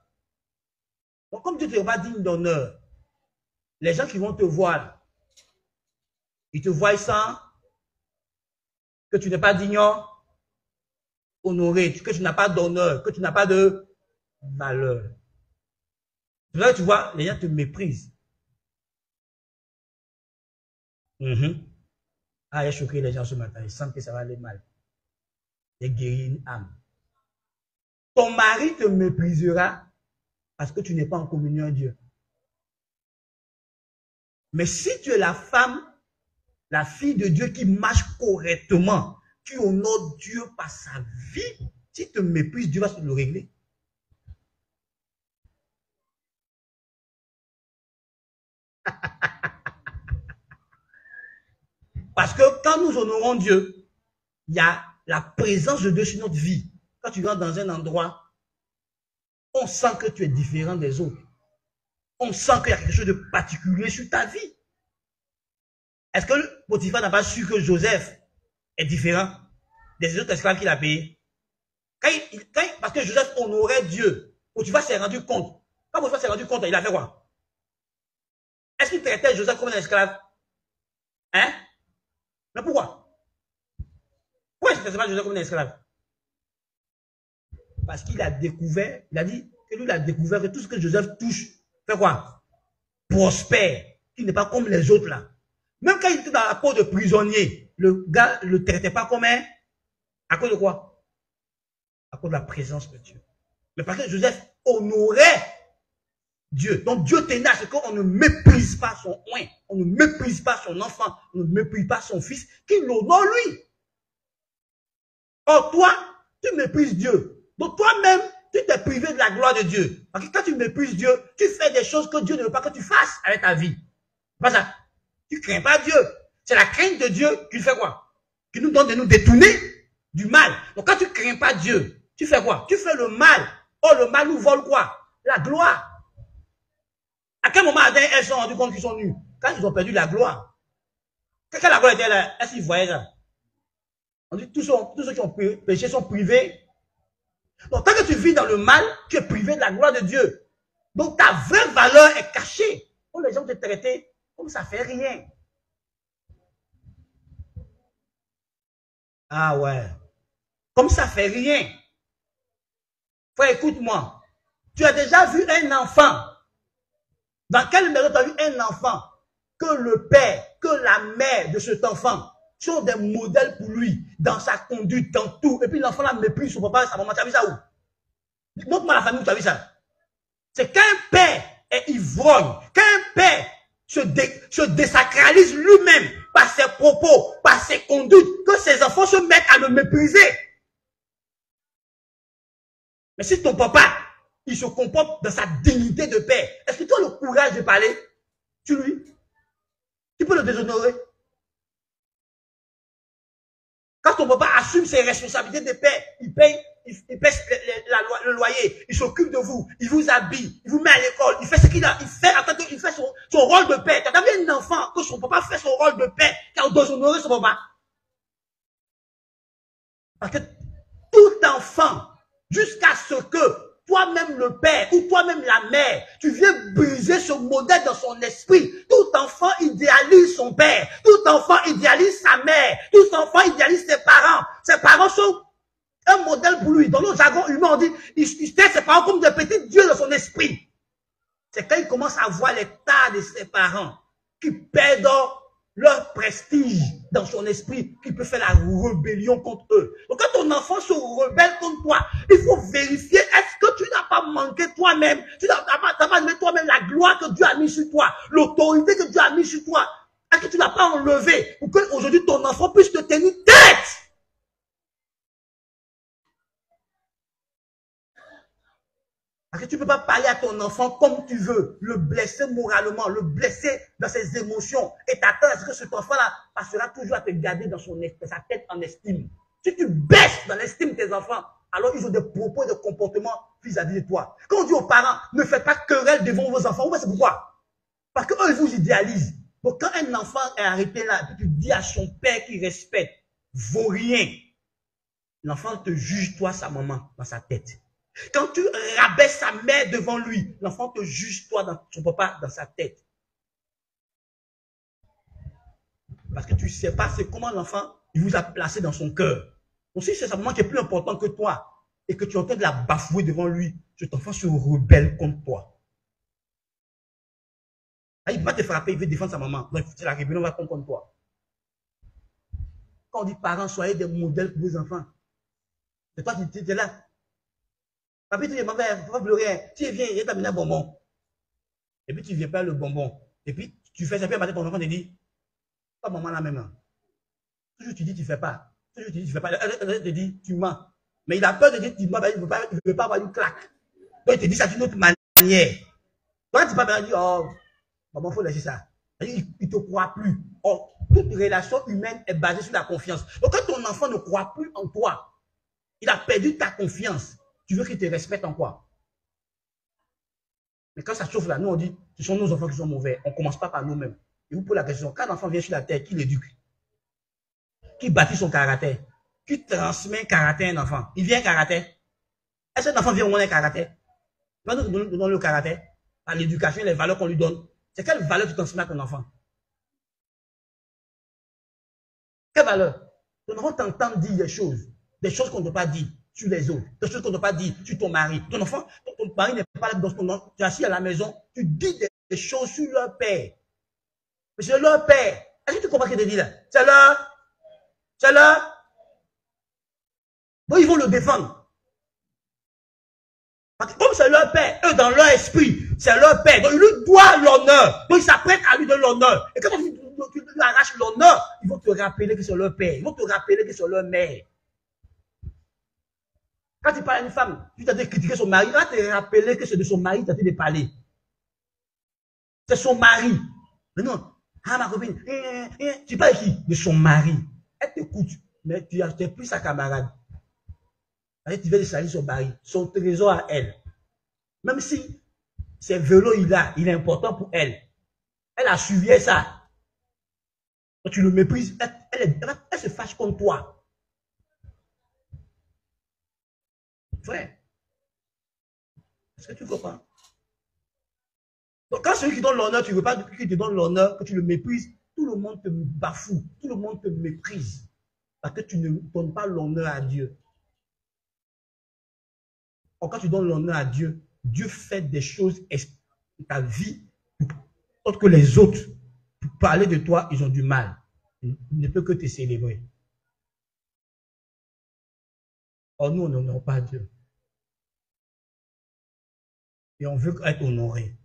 Donc comme Dieu ne te rend pas digne d'honneur, les gens qui vont te voir, ils te voient sans que tu n'es pas digne honoré, que tu n'as pas d'honneur, que tu n'as pas de valeur. C'est là que tu vois, les gens te méprisent. Ah, il a choqué les gens ce matin. Ils sentent que ça va aller mal. Il guérit une âme. Ton mari te méprisera parce que tu n'es pas en communion avec Dieu. Mais si tu es la femme, la fille de Dieu qui marche correctement, qui honore Dieu par sa vie, si te méprise, Dieu va se le régler. Parce que quand nous honorons Dieu, il y a la présence de Dieu sur notre vie. Quand tu rentres dans un endroit, on sent que tu es différent des autres. On sent qu'il y a quelque chose de particulier sur ta vie. Est-ce que Potiphar n'a pas su que Joseph est différent des autres esclaves qu'il a payés? Parce que Joseph honorait Dieu, Potiphar s'est rendu compte. Quand Potiphar s'est rendu compte, il a fait quoi? Est-ce qu'il traitait Joseph comme un esclave? Hein? Mais pourquoi? Pourquoi est-ce qu'il ne traitait pas Joseph comme un esclave? Parce qu'il a découvert, il a dit que lui, il a découvert que tout ce que Joseph touche, fait quoi? Prospère. Il n'est pas comme les autres là. Même quand il était dans la peau de prisonnier, le gars ne le traitait pas comme un. À cause de quoi? À cause de la présence de Dieu. Mais parce que Joseph honorait Dieu. Donc Dieu tenace, c'est qu'on ne méprise pas son oint, on ne méprise pas son enfant, on ne méprise pas son fils, qu'il l'honore lui. Or toi, tu méprises Dieu. Donc toi-même, tu t'es privé de la gloire de Dieu. Parce que quand tu méprises Dieu, tu fais des choses que Dieu ne veut pas que tu fasses avec ta vie. Pas ça. Tu ne crains pas Dieu. C'est la crainte de Dieu qui fait quoi? Qui nous donne de nous détourner du mal. Donc quand tu ne crains pas Dieu, tu fais quoi? Tu fais le mal. Oh, le mal nous vole quoi? La gloire. À quel moment elles se sont rendues compte qu'ils sont nus? Quand ils ont perdu la gloire. Quand la gloire était là, est-ce qu'ils voyaient ça? On dit tous ceux qui ont péché sont privés. Donc tant que tu vis dans le mal, tu es privé de la gloire de Dieu. Donc ta vraie valeur est cachée. Pour les gens te traiter comme ça fait rien. Ah ouais. Comme ça fait rien. Frère, écoute-moi. Tu as déjà vu un enfant. Dans quelle maison tu as vu un enfant que le père, que la mère de cet enfant sont des modèles pour lui, dans sa conduite, dans tout. Et puis l'enfant là méprise son papa et sa maman. Tu as vu ça où? Montre-moi la famille où tu as vu ça. C'est qu'un père est ivrogne, qu'un père se désacralise lui-même par ses propos, par ses conduites, que ses enfants se mettent à le mépriser. Mais si ton papa, il se comporte dans sa dignité de père, est-ce que tu as le courage de parler sur lui? Tu peux le déshonorer. Quand ton papa assume ses responsabilités de père, il paye le loyer, il s'occupe de vous, il vous habille, il vous met à l'école, il fait ce qu'il a, il fait son rôle de père. Tu as vu un enfant que son papa fait son rôle de père, qui a déshonoré son papa? Parce que tout enfant, jusqu'à ce que toi-même le père ou toi-même la mère, tu viens briser ce modèle dans son esprit. Tout enfant idéalise son père. Tout enfant idéalise sa mère. Tout enfant idéalise ses parents. Ses parents sont un modèle pour lui. Dans le jargon humain, on dit, il traite ses parents comme des petits dieux de son esprit. C'est quand il commence à voir l'état de ses parents qui perdent leur prestige dans son esprit, qui peut faire la rébellion contre eux. Donc quand ton enfant se rebelle contre toi, il faut vérifier, est-ce que tu n'as pas manqué toi-même, tu n'as pas donné toi-même la gloire que Dieu a mis sur toi, l'autorité que Dieu a mis sur toi, est-ce que tu ne l'as pas enlevé pour qu'aujourd'hui ton enfant puisse te tenir tête? Parce que tu ne peux pas parler à ton enfant comme tu veux, le blesser moralement, le blesser dans ses émotions et t'attendre à ce que cet enfant-là passera toujours à te garder dans sa tête en estime. Si tu baisses dans l'estime de tes enfants, alors ils ont des propos et des comportements vis-à-vis de toi. Quand on dit aux parents, ne faites pas querelle devant vos enfants, c'est pourquoi? Parce qu'eux, ils vous idéalisent. Donc quand un enfant est arrêté là, tu dis à son père qu'il respecte, vaut rien, l'enfant te juge, toi, sa maman, dans sa tête. Quand tu rabaisses sa mère devant lui, l'enfant te juge, toi, dans son papa, dans sa tête. Parce que tu ne sais pas c'est comment l'enfant, il vous a placé dans son cœur. Donc si c'est sa maman qui est plus important que toi, et que tu es en train de la bafouer devant lui, cet enfant se rebelle contre toi. Il ne va pas te frapper, il veut défendre sa maman. Donc c'est la rébellion va contre toi. Quand on dit parents, soyez des modèles pour vos enfants. C'est toi qui es là. Papi, tu dis, ma mère, faut pas pleurer. Tu viens, il t'a mis un bonbon. Et puis tu viens pas le bonbon. Et puis tu fais ça, puis matin, ton enfant te dit, pas maman la même. Toujours tu dis, tu fais pas. Toujours tu dis, tu fais pas. Elle te dit, tu mens. Mais il a peur de dire, tu mens, il ne veut pas avoir une claque. Donc il te dit ça d'une autre manière. Toi, tu ne peux pas dire, oh, maman, il faut laisser ça. Il ne te croit plus. Oh, toute relation humaine est basée sur la confiance. Donc quand ton enfant ne croit plus en toi, il a perdu ta confiance. Tu veux qu'il te respecte en quoi? Mais quand ça chauffe là, nous on dit, ce sont nos enfants qui sont mauvais. On ne commence pas par nous-mêmes. Et vous posez la question, quand l'enfant vient sur la terre, qui l'éduque? Qui bâtit son caractère? Qui transmet un caractère à un enfant? Il vient un caractère? Est-ce qu'un enfant vient au moins un caractère? Quand nous donnons le caractère, par l'éducation, les valeurs qu'on lui donne, c'est quelle valeur tu transmets à ton enfant? Quelle valeur? Ton enfant t'entend dire des choses qu'on ne doit pas dire sur les autres, des choses qu'on ne doit pas dire sur ton mari. Ton enfant, ton mari n'est pas là dans ton nom, tu es assis à la maison, tu dis des choses sur leur père. Mais c'est leur père. Est-ce que tu comprends ce qu'il te dit là? C'est leur. Donc ils vont le défendre. Parce que comme c'est leur père, eux dans leur esprit, c'est leur père. Donc ils lui doivent l'honneur. Donc ils s'apprêtent à lui donner l'honneur. Et quand tu lui arraches l'honneur, ils vont te rappeler que c'est leur père. Ils vont te rappeler que c'est leur mère. Quand tu parles à une femme, tu t'as dit critiquer son mari, il va te rappeler que c'est de son mari que tu as dit de parler. C'est son mari. Mais non, ah ma copine, tu parles qui? De son mari. Elle t'écoute, mais tu n'es plus sa camarade. Tu veux salir son mari, son trésor à elle. Même si c'est vélo il est important pour elle. Elle a suivi ça. Quand tu le méprises, elle se fâche contre toi. Frère, est-ce que tu comprends? Donc quand celui qui donne l'honneur, tu ne veux pas qu'il te donne l'honneur, que tu le méprises, tout le monde te bafoue, tout le monde te méprise. Parce que tu ne donnes pas l'honneur à Dieu. Or, quand tu donnes l'honneur à Dieu, Dieu fait des choses dans ta vie, autre que les autres, pour parler de toi, ils ont du mal. Il ne peut que te célébrer. Or, nous, on n'honore pas Dieu. Et on veut être honoré.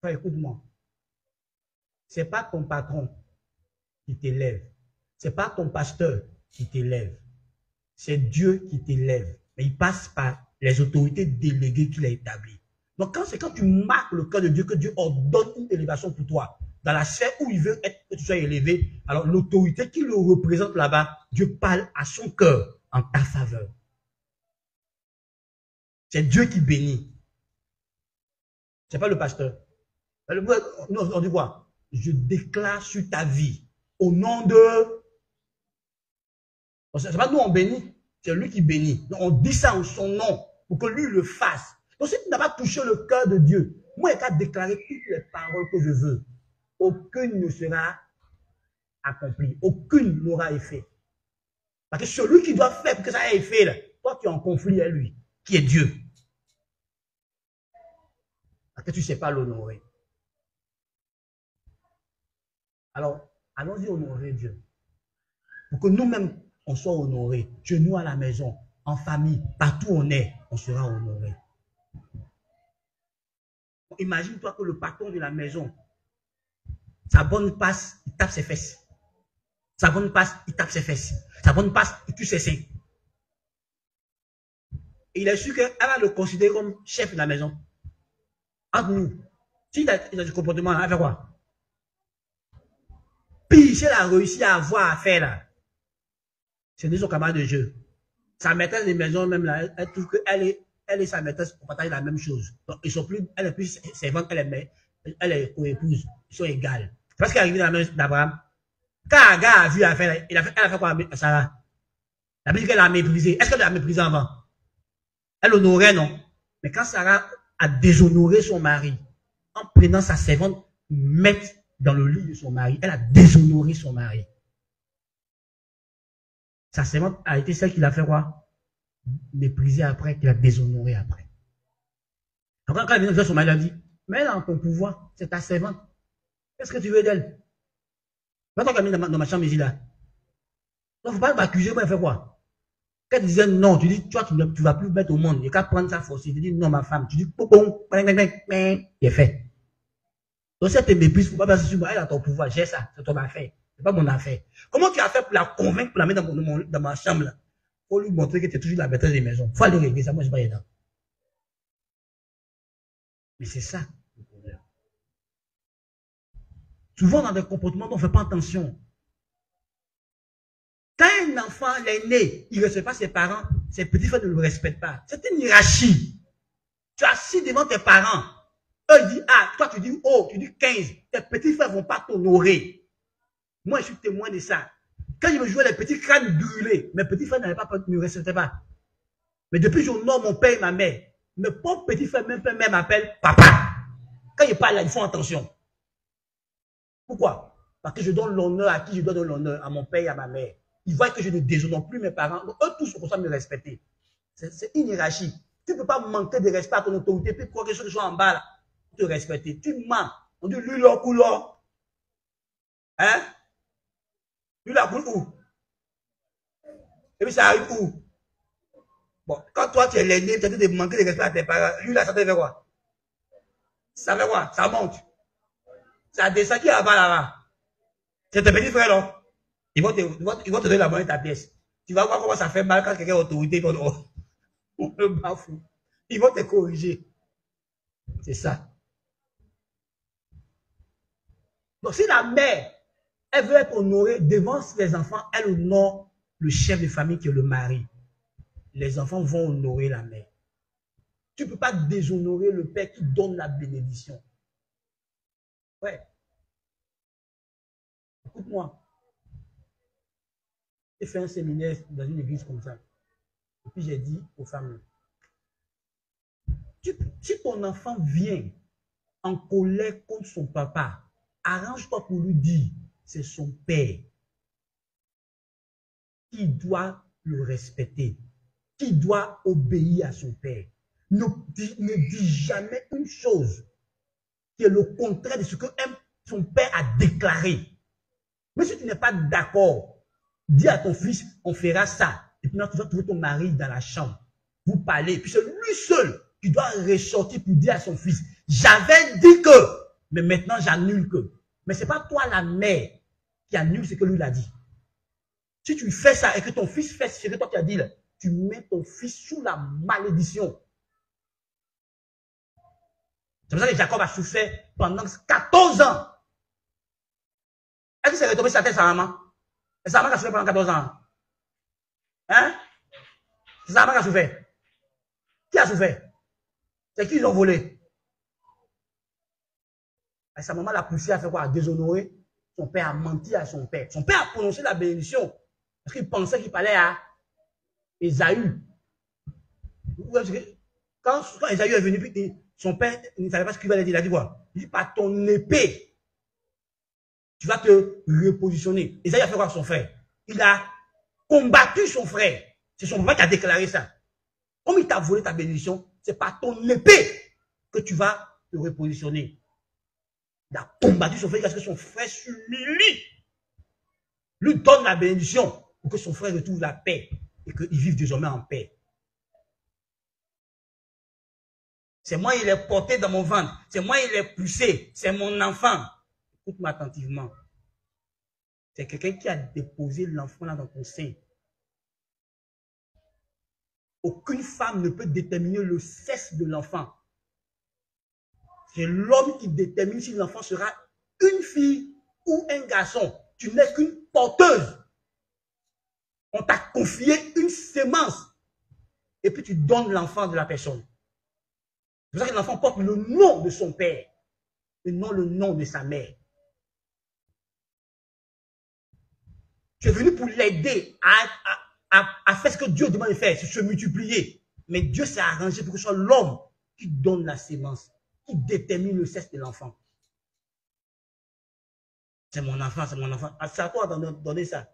Enfin, écoute-moi. Ce n'est pas ton patron qui t'élève. Ce n'est pas ton pasteur qui t'élève. C'est Dieu qui t'élève. Mais il passe par les autorités déléguées qu'il a établies. Donc, c'est quand tu marques le cœur de Dieu que Dieu ordonne une élévation pour toi. Dans la sphère où il veut que tu sois élevé, alors l'autorité qui le représente là-bas, Dieu parle à son cœur en ta faveur. C'est Dieu qui bénit. Ce n'est pas le pasteur. On dit quoi? Je déclare sur ta vie au nom de... Ce n'est pas nous on bénit, c'est lui qui bénit. Donc on dit ça en son nom pour que lui le fasse. Donc si tu n'as pas touché le cœur de Dieu, moi je vais déclarer toutes les paroles que je veux. Aucune ne sera accomplie. Aucune n'aura effet. Parce que celui qui doit faire pour que ça ait effet, là, toi tu es en conflit avec lui, qui est Dieu. Parce que tu ne sais pas l'honorer. Alors, allons-y honorer Dieu. Pour que nous-mêmes, on soit honorés. Chez nous à la maison, en famille, partout où on est, on sera honoré. Imagine-toi que le patron de la maison, sa bonne passe, il tape ses fesses. Sa bonne passe, il tape ses fesses. Sa bonne passe, il tue ses seins. Et il est sûr qu'elle va le considérer comme chef de la maison. Entre nous, s'il a du comportement, elle va faire quoi? Puis, si elle a réussi à avoir affaire là, c'est de son camarade de jeu. Sa maîtresse de maison, même là, elle trouve qu'elle et sa maîtresse partagent la même chose. Donc, ils sont plus, elle est plus servante, elle est co-épouse. Ils sont égales. C'est parce qu'elle est arrivée dans la maison d'Abraham. Quand Agar a vu l'affaire, elle a fait quoi à Sarah? Elle a dit qu'elle l'a méprisée. Est-ce qu'elle l'a méprisée avant? Elle l'honorait, non? Mais quand Sarah a déshonoré son mari, en prenant sa servante, mettre dans le lit de son mari, elle a déshonoré son mari. Sa servante a été celle qui l'a fait quoi? Mépriser après, qui l'a déshonoré après. Donc, quand elle vient de son mari, elle a dit, mais elle a ton pouvoir, c'est ta servante. Qu'est-ce que tu veux d'elle? Maintenant qu'elle vient dans ma chambre ici là. Donc, il ne faut pas m'accuser, moi, elle fait quoi? Quand elle disait non, tu dis, toi, tu ne vas plus mettre au monde. Il n'y a qu'à prendre sa force. Il te dit non, ma femme. Tu dis, popon, il est fait. Donc, si elle te méprise, il ne faut pas passer sur moi. Elle a ton pouvoir, j'ai ça, c'est ton affaire. Ce n'est pas mon affaire. Comment tu as fait pour la convaincre, pour la mettre dans ma chambre là? Il faut lui montrer que tu es toujours la maîtresse des maisons. Il faut aller régler ça, moi je ne suis pas dedans. Mais c'est ça le problème. Souvent dans des comportements dont on ne fait pas attention. Quand un enfant est né, il ne respecte pas ses parents, ses petits frères ne le respectent pas. C'est une hiérarchie. Tu es assis devant tes parents. Eux ils disent, ah, toi tu dis, oh, tu dis 15. Tes petits frères ne vont pas t'honorer. Moi je suis témoin de ça. Quand je me jouais les petits crânes brûlés, mes petits frères ne me respectaient pas. Mais depuis que j'honore mon père et ma mère, mes pauvres petits frères, même père, m'appellent papa. Quand ils parlent là, ils font attention. Pourquoi? Parce que je donne l'honneur à qui je dois donner l'honneur, à mon père et à ma mère. Ils voient que je ne déshonore plus mes parents. Donc, eux tous sont comme ça me respecter. C'est une hiérarchie. Tu ne peux pas manquer de respect à ton autorité, puis croire que ceux qui sont en bas là, pour te respecter. Tu mens. On dit lui là, couleur. Hein? Lui là, coule où? Et puis ça arrive où? Bon, quand toi tu es l'aîné, tu as de manquer de respect à tes parents, lui là, ça te fait quoi? Ça fait quoi? Ça monte. Ça descend qui là-bas, là-bas. C'est tes petits frères là. Ils vont te donner la monnaie de ta pièce. Tu vas voir comment ça fait mal quand quelqu'un est autorité. On le bafoue. Ils vont te corriger. C'est ça. Donc, si la mère, elle veut être honorée devant les enfants, elle honore le chef de famille qui est le mari. Les enfants vont honorer la mère. Tu ne peux pas déshonorer le père qui donne la bénédiction. Ouais. Écoute-moi. J'ai fait un séminaire dans une église comme ça. Et puis j'ai dit aux femmes, si ton enfant vient en colère contre son papa, arrange-toi pour lui dire, c'est son père qui doit le respecter, qui doit obéir à son père. Ne dis jamais une chose qui est le contraire de ce que son père a déclaré. Mais si tu n'es pas d'accord, dis à ton fils, on fera ça. Et puis, tu vas trouver ton mari dans la chambre. Vous parlez. Puis c'est lui seul qui doit ressortir pour dire à son fils, j'avais dit que, mais maintenant j'annule que. Mais ce n'est pas toi la mère qui annule ce que lui l'a dit. Si tu fais ça et que ton fils fait ce que toi tu as dit, là, tu mets ton fils sous la malédiction. C'est pour ça que Jacob a souffert pendant 14 ans. Est-ce que c'est retombé sur la tête sa maman? C'est sa maman qui a souffert pendant 14 ans. Hein? C'est sa maman qui a souffert. Qui a souffert? C'est qui ils ont volé? Et sa maman l'a poussé à faire quoi? À déshonorer. Son père a menti à son père. Son père a prononcé la bénédiction. Parce qu'il pensait qu'il parlait à Ésaü. Quand Ésaü est venu, son père ne savait pas ce qu'il va dire. Il a dit quoi? Il dit, par ton épée, tu vas te repositionner. Ésaü a fait quoi à son frère? Il a combattu son frère. C'est son papa qui a déclaré ça. Comme il t'a volé ta bénédiction, c'est par ton épée que tu vas te repositionner. Il a combattu son frère parce que son frère s'humilie. Lui donne la bénédiction pour que son frère retrouve la paix et qu'ils vivent désormais en paix. C'est moi, il est porté dans mon ventre. C'est moi, il est poussé. C'est mon enfant. Écoute-moi attentivement. C'est quelqu'un qui a déposé l'enfant là dans ton sein. Aucune femme ne peut déterminer le sexe de l'enfant. C'est l'homme qui détermine si l'enfant sera une fille ou un garçon. Tu n'es qu'une porteuse. On t'a confié une sémence. Et puis tu donnes l'enfant de la personne. C'est pour ça que l'enfant porte le nom de son père. Et non le nom de sa mère. Tu es venu pour l'aider à faire ce que Dieu demande de faire, c'est se multiplier. Mais Dieu s'est arrangé pour que ce soit l'homme qui donne la sémence, qui détermine le sexe de l'enfant. C'est mon enfant, c'est mon enfant. C'est à toi de donner ça.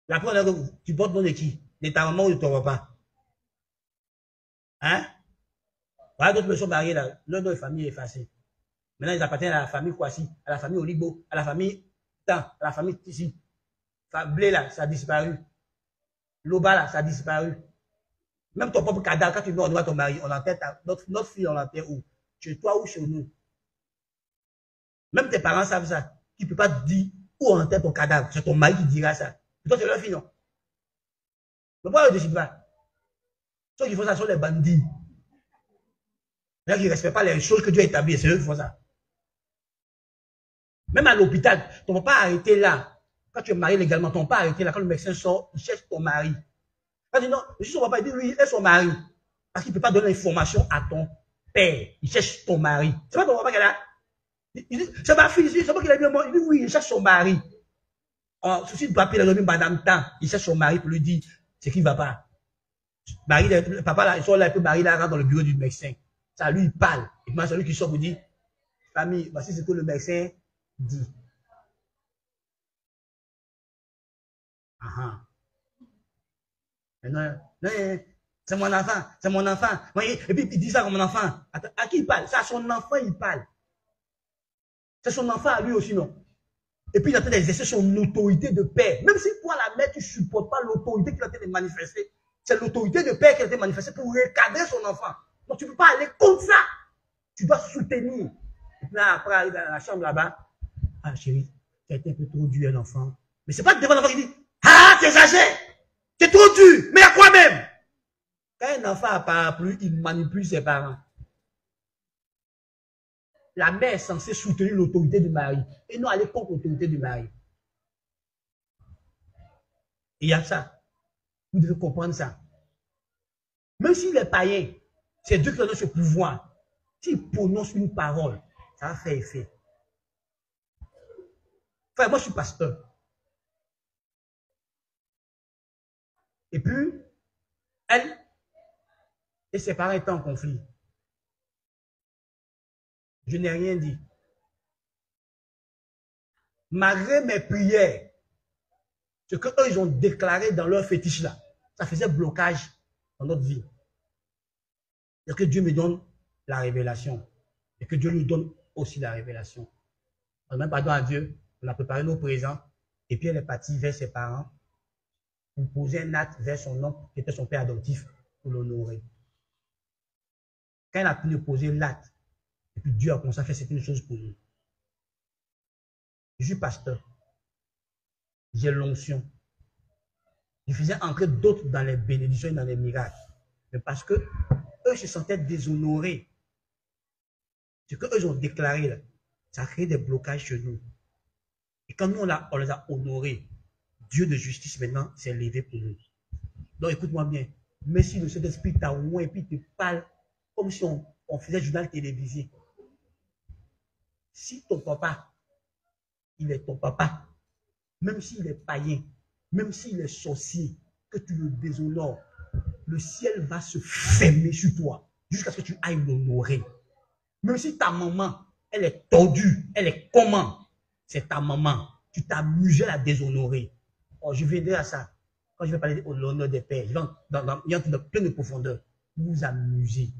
La première fois que tu portes le nom de qui? De ta maman ou de ton papa? Hein? Voilà, d'autres personnes mariées là, leur nom de famille est effacé. Maintenant, ils appartiennent à la famille Kwasi, à la famille Olibo, à la famille Tan, à la famille Tissi. Blé là, ça a disparu. Loba là, ça a disparu. Même ton propre cadavre, quand tu mets en droit ton mari, on l'enterre, notre fille, on l'enterre où? Chez toi ou chez nous? Même tes parents savent ça. Tu ne peux pas te dire où on enterre ton cadavre. C'est ton mari qui dira ça. Et toi, c'est leur fille, non? Mais pourquoi ils ne décident pas? Ceux qui font ça sont les bandits. Les gens qui ne respectent pas les choses que Dieu a établies, c'est eux qui font ça. Même à l'hôpital, ton papa a arrêté là. Quand tu es marié légalement, ton papa a arrêté là. Quand le médecin sort, il cherche ton mari. Quand il dit non, je suis son papa, il dit oui, il est son mari. Parce qu'il ne peut pas donner l'information à ton père. Il cherche ton mari. C'est pas ton papa qui est là. Il dit, c'est ma fille, c'est pas qu'il a bien mort. Il dit oui, il cherche son mari. En souci de papier, il a donné madame Tan. Il cherche son mari pour lui dire ce qui ne va pas. Marie, le papa là, ils sont là, il peut Marie là, rentre dans le bureau du médecin. Ça, lui, il parle. Et puis, celui qui sort pour dire, famille, voici ce que le médecin dit. Ah non, c'est mon enfant, c'est mon enfant. Et puis il dit ça comme mon enfant. Attends, à qui il parle? C'est à son enfant, il parle. C'est son enfant à lui aussi, non? Et puis il est en train d'exercer son autorité de père. Même si toi, la mère, tu ne supportes pas l'autorité qu'il a en train de manifester, c'est l'autorité de père qui a été manifestée pour recadrer son enfant. Donc tu ne peux pas aller contre ça. Tu dois soutenir. Et puis là, après, arrive dans la chambre là-bas. Ah, chérie, tu as été un peu trop dur, un enfant. Mais c'est pas devant l'enfant qui dit, ah, t'es exagéré. C'est trop dur, mais à quoi même? Quand un enfant a parapluie, il manipule ses parents. La mère est censée soutenir l'autorité du mari et non aller contre l'autorité du mari. Il y a ça. Vous devez comprendre ça. Même s'il est païen, c'est Dieu qui donne ce pouvoir. S'il prononce une parole, ça va faire effet. Enfin, moi, je suis pasteur. Et puis, elle et ses parents étaient en conflit. Je n'ai rien dit. Malgré mes prières, Ce qu'eux, ils ont déclaré dans leur fétiche là, ça faisait blocage dans notre vie. Et que Dieu me donne la révélation. Et que Dieu nous donne aussi la révélation. On demande pardon à Dieu, on a préparé nos présents, et puis elle est partie vers ses parents pour poser un acte vers son oncle, qui était son père adoptif, pour l'honorer. Quand elle a pu poser l'acte, et puis Dieu a commencé à faire certaines choses pour nous. Je suis pasteur. J'ai l'onction. Je faisais entrer d'autres dans les bénédictions et dans les miracles. Mais parce que eux se sentaient déshonorés. Ce qu'eux ont déclaré, là, ça a créé des blocages chez nous. Et quand nous, on les a honorés, Dieu de justice maintenant s'est levé pour nous. Donc écoute-moi bien. Mais si le Saint-Esprit t'a oint et puis te parle comme si on faisait journal télévisé. Si ton papa, il est ton papa, même s'il est païen, même s'il est sorcier, que tu le déshonores, le ciel va se fermer sur toi jusqu'à ce que tu ailles l'honorer. Même si ta maman, elle est tordue, elle est comment? C'est ta maman. Tu t'as amusé à la déshonorer. Oh, je viendrai à ça. Quand je vais parler de l'honneur des pères, je vais dans plein de profondeur. Vous vous amusez.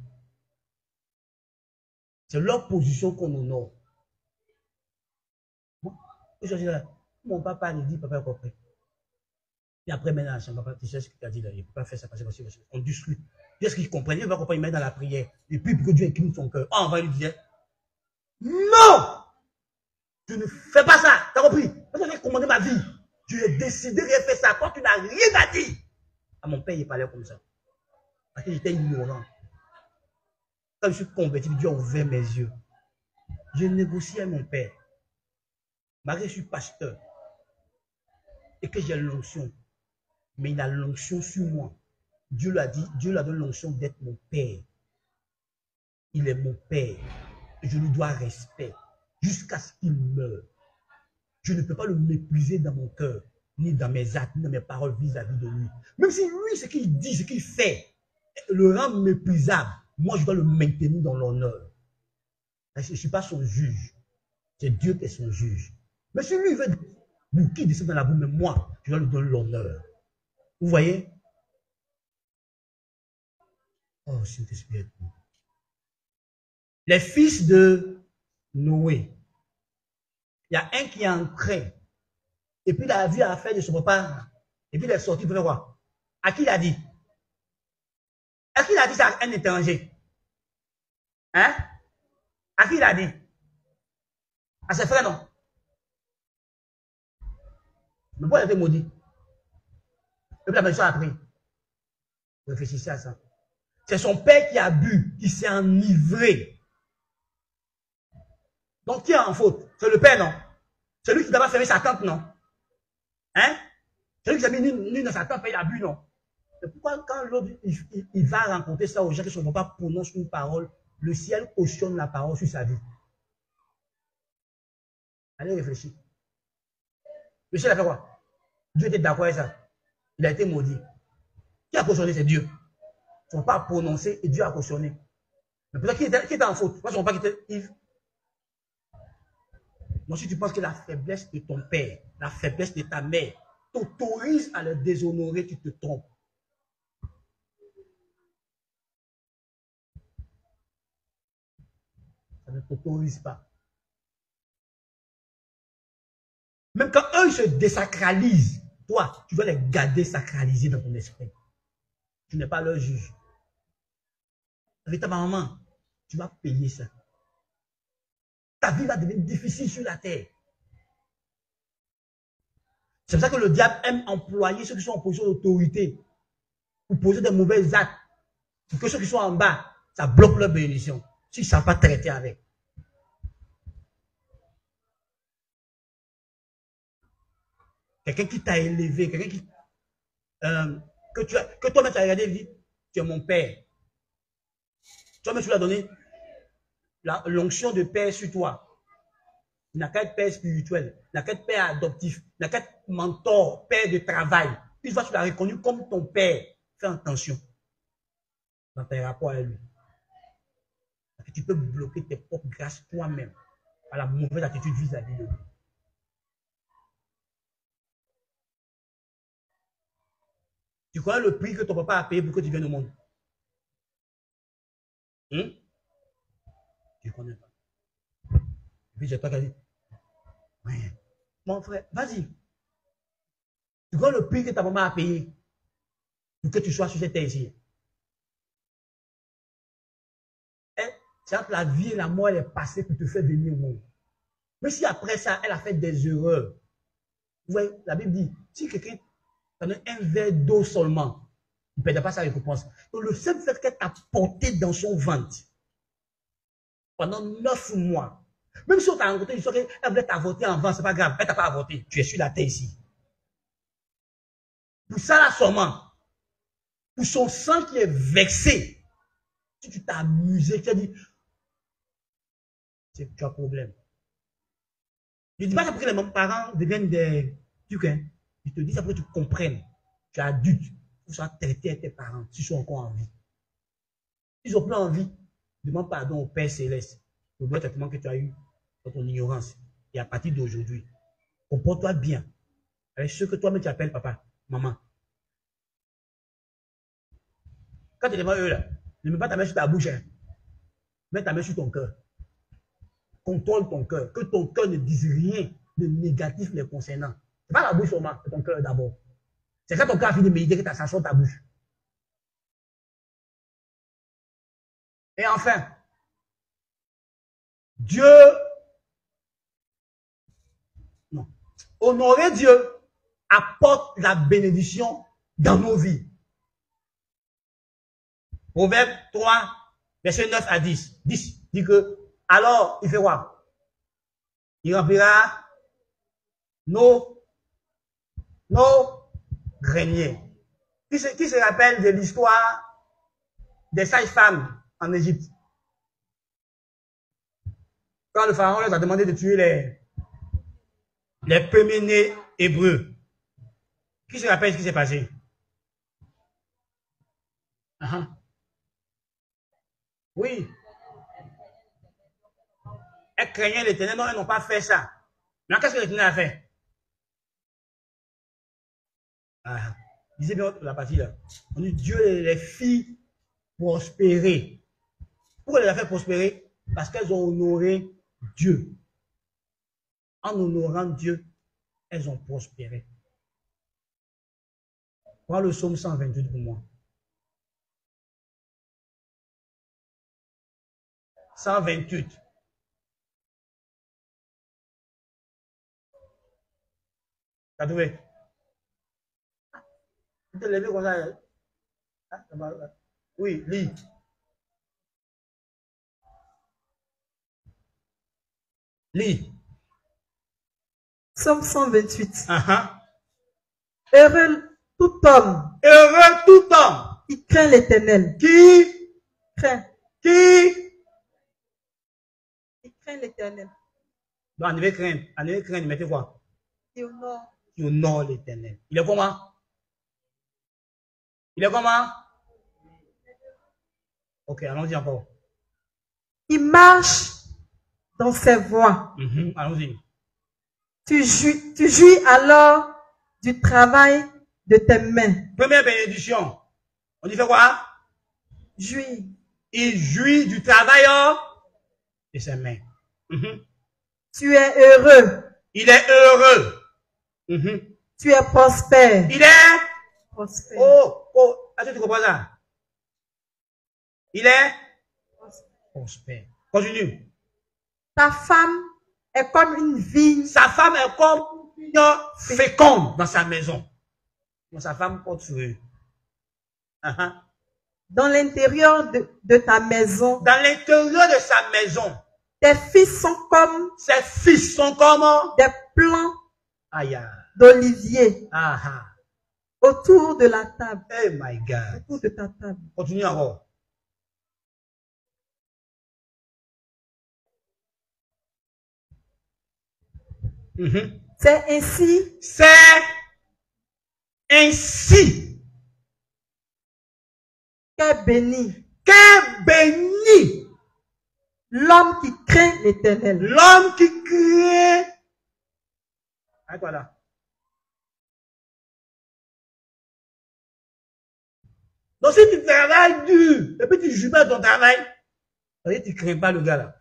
C'est leur position qu'on honore. Mon papa lui dit, papa a compris. Et après, maintenant, son papa, tu sais ce qu'il a dit là, il ne peut pas faire ça, parce que on discute. Qu'est-ce qu'il comprend? Il ne va pas comprendre, il met dans la prière. Et puis, pour que Dieu incline son cœur, on va lui dire, non! Tu ne fais pas ça, t'as compris? Parce que j'ai commandé ma vie. Tu as décidé de faire ça, toi, tu n'as rien à dire. À mon père, il parlait comme ça. Parce que j'étais ignorant. Quand je suis converti, Dieu a ouvert mes yeux. Je négocie avec mon père. Malgré que je suis pasteur. Et que j'ai l'onction. Mais il a l'onction sur moi. Dieu lui a dit, Dieu lui a donné l'onction d'être mon père. Il est mon père. Et je lui dois respect. Jusqu'à ce qu'il meure. Je ne peux pas le mépriser dans mon cœur, ni dans mes actes, ni dans mes paroles vis-à-vis de lui. Même si lui, ce qu'il dit, ce qu'il fait, le rend méprisable, moi, je dois le maintenir dans l'honneur. Je ne suis pas son juge. C'est Dieu qui est son juge. Mais si lui veut qu'il descend dans la boue, mais moi, je dois lui donner l'honneur. Vous voyez? Oh, Saint-Esprit. Les fils de Noé. Il y a un qui est entré. Et puis il a vu à faire de son papa. Et puis il est sorti pour faire quoi? À qui il a dit? Est-ce qu'il a dit ça à un étranger? Hein? À qui il a dit? À ses frères, non? Mais pourquoi il a été maudit? Et puis la maison a pris. Réfléchissez à ça. C'est son père qui a bu, qui s'est enivré. Donc qui est en faute? C'est le père, non? C'est lui qui doit fermer sa tente, non? Hein? C'est lui qui s'est mis nu dans sa tente et il a bu, non? Mais pourquoi quand l'autre, il va rencontrer ça aux gens qui ne sont pas prononcent une parole, le ciel cautionne la parole sur sa vie? Allez réfléchir. Le ciel a fait quoi? Dieu était d'accord avec ça. Il a été maudit. Qui a cautionné? C'est Dieu. Ils ne sont pas prononcés et Dieu a cautionné. Mais peut-être qui était en faute? Moi, je ne sais pas qui était Yves. Donc, si tu penses que la faiblesse de ton père, la faiblesse de ta mère, t'autorise à le déshonorer, tu te trompes. Ça ne t'autorise pas. Même quand eux se désacralisent, toi, tu dois les garder sacralisés dans ton esprit. Tu n'es pas leur juge. Avec ta maman, tu vas payer ça. Ta vie va devenir difficile sur la terre. C'est pour ça que le diable aime employer ceux qui sont en position d'autorité pour poser de mauvais actes. Pour que ceux qui sont en bas, ça bloque leur bénédiction. S'ils ne savent pas traiter avec. Quelqu'un qui t'a élevé, quelqu'un qui... que toi-même tu as regardé et dit, tu es mon père. Toi-même tu lui as donné l'onction de père sur toi. Il n'a qu'à être père spirituel, il n'a qu'à être père adoptif, il n'a qu'à être mentor, père de travail. Une fois que tu l'as reconnu comme ton père, fais attention dans tes rapports avec lui. Parce que tu peux bloquer tes propres grâces toi-même par la mauvaise attitude vis-à-vis de lui. Tu connais le prix que ton papa a payé pour que tu viennes au monde? Tu ne connais pas. Et puis j'ai toi qui as dit, ouais. Mon frère, vas-y. Tu connais le prix que ta maman a payé pour que tu sois sur cette terre ici? C'est entre la vie et la mort, elle est passée pour te faire venir au monde. Mais si après ça, elle a fait des erreurs. Vous voyez, la Bible dit, si quelqu'un te donne un verre d'eau seulement, il ne perdra pas sa récompense. Donc le seul fait qu'elle t'a porté dans son ventre pendant 9 mois, même si on t'a rencontré, elle voulait t'avorter avant, c'est pas grave, elle ne t'a pas avorté. Tu es sur la terre ici. Pour ça là seulement, pour son sang qui est vexé, si tu t'es amusé, tu as dit, tu as un problème. Je ne dis pas ça pour que les parents deviennent des trucs. Je te dis ça pour que tu comprennes. Tu es adulte. Il faut traiter tes parents s'ils sont encore en vie. S'ils n'ont plus envie, demande pardon au Père Céleste pour le traitement que tu as eu dans ton ignorance. Et à partir d'aujourd'hui, comporte-toi bien avec ceux que toi-même tu appelles papa, maman. Quand tu es devant eux, là, ne mets pas ta main sur ta bouche. Mets ta main sur ton cœur. Contrôle ton cœur. Que ton cœur ne dise rien de négatif les concernant. Ce n'est pas la bouche seulement, c'est ton cœur d'abord. C'est quand ton cœur a fini de méditer que tu as ça sur ta bouche. Et enfin, Dieu, non, honorer Dieu apporte la bénédiction dans nos vies. Proverbe 3, verset 9 à 10. 10 dit que, alors, il fait quoi? Il remplira nos greniers. Qui se rappelle de l'histoire des sages-femmes en Égypte? Quand le pharaon leur a demandé de tuer les premiers-nés hébreux. Qui se rappelle ce qui s'est passé? Oui. Elles craignaient l'Éternel, non, elles n'ont pas fait ça. Mais qu'est-ce que l'Éternel a fait? Lisez bien la partie là. On dit Dieu les fit prospérer. Pourquoi il les a fait prospérer? Parce qu'elles ont honoré Dieu. En honorant Dieu, elles ont prospéré. Prends le psaume 128 pour moi. 128. T'as trouvé? Tu t'es levé comme ça. Oui, lis. Lis. Psaume 128. Heureux tout homme qui craint l'Éternel. Qui craint l'Éternel. Donc, on devait craindre, mettez quoi? Qui honore l'Éternel. Il est comment? Ok, allons-y encore. Il marche dans ses voies. Allons-y. Tu jouis alors du travail de tes mains. Première bénédiction. On y fait quoi? Jouis. Il jouit du travail de ses mains. Tu es heureux. Il est heureux. Tu es prospère. Il est prospère. Est-ce que tu comprends ça? Il est prospère. Continue. Ta femme est comme une vigne. Sa femme est comme une féconde dans sa maison. Donc, sa femme porte sur eux. Dans l'intérieur de ta maison. Dans l'intérieur de sa maison. Tes fils sont comme. Ses fils sont comme. Des plants. Aïe. D'olivier. Autour de la table. Oh my God. Autour de ta table. Continue encore. C'est ainsi. Qu'est béni. L'homme qui craint l'Éternel. L'homme qui craint. Voilà. Donc si tu travailles dur, et puis tu joues pas ton travail, tu ne crains pas le gars là.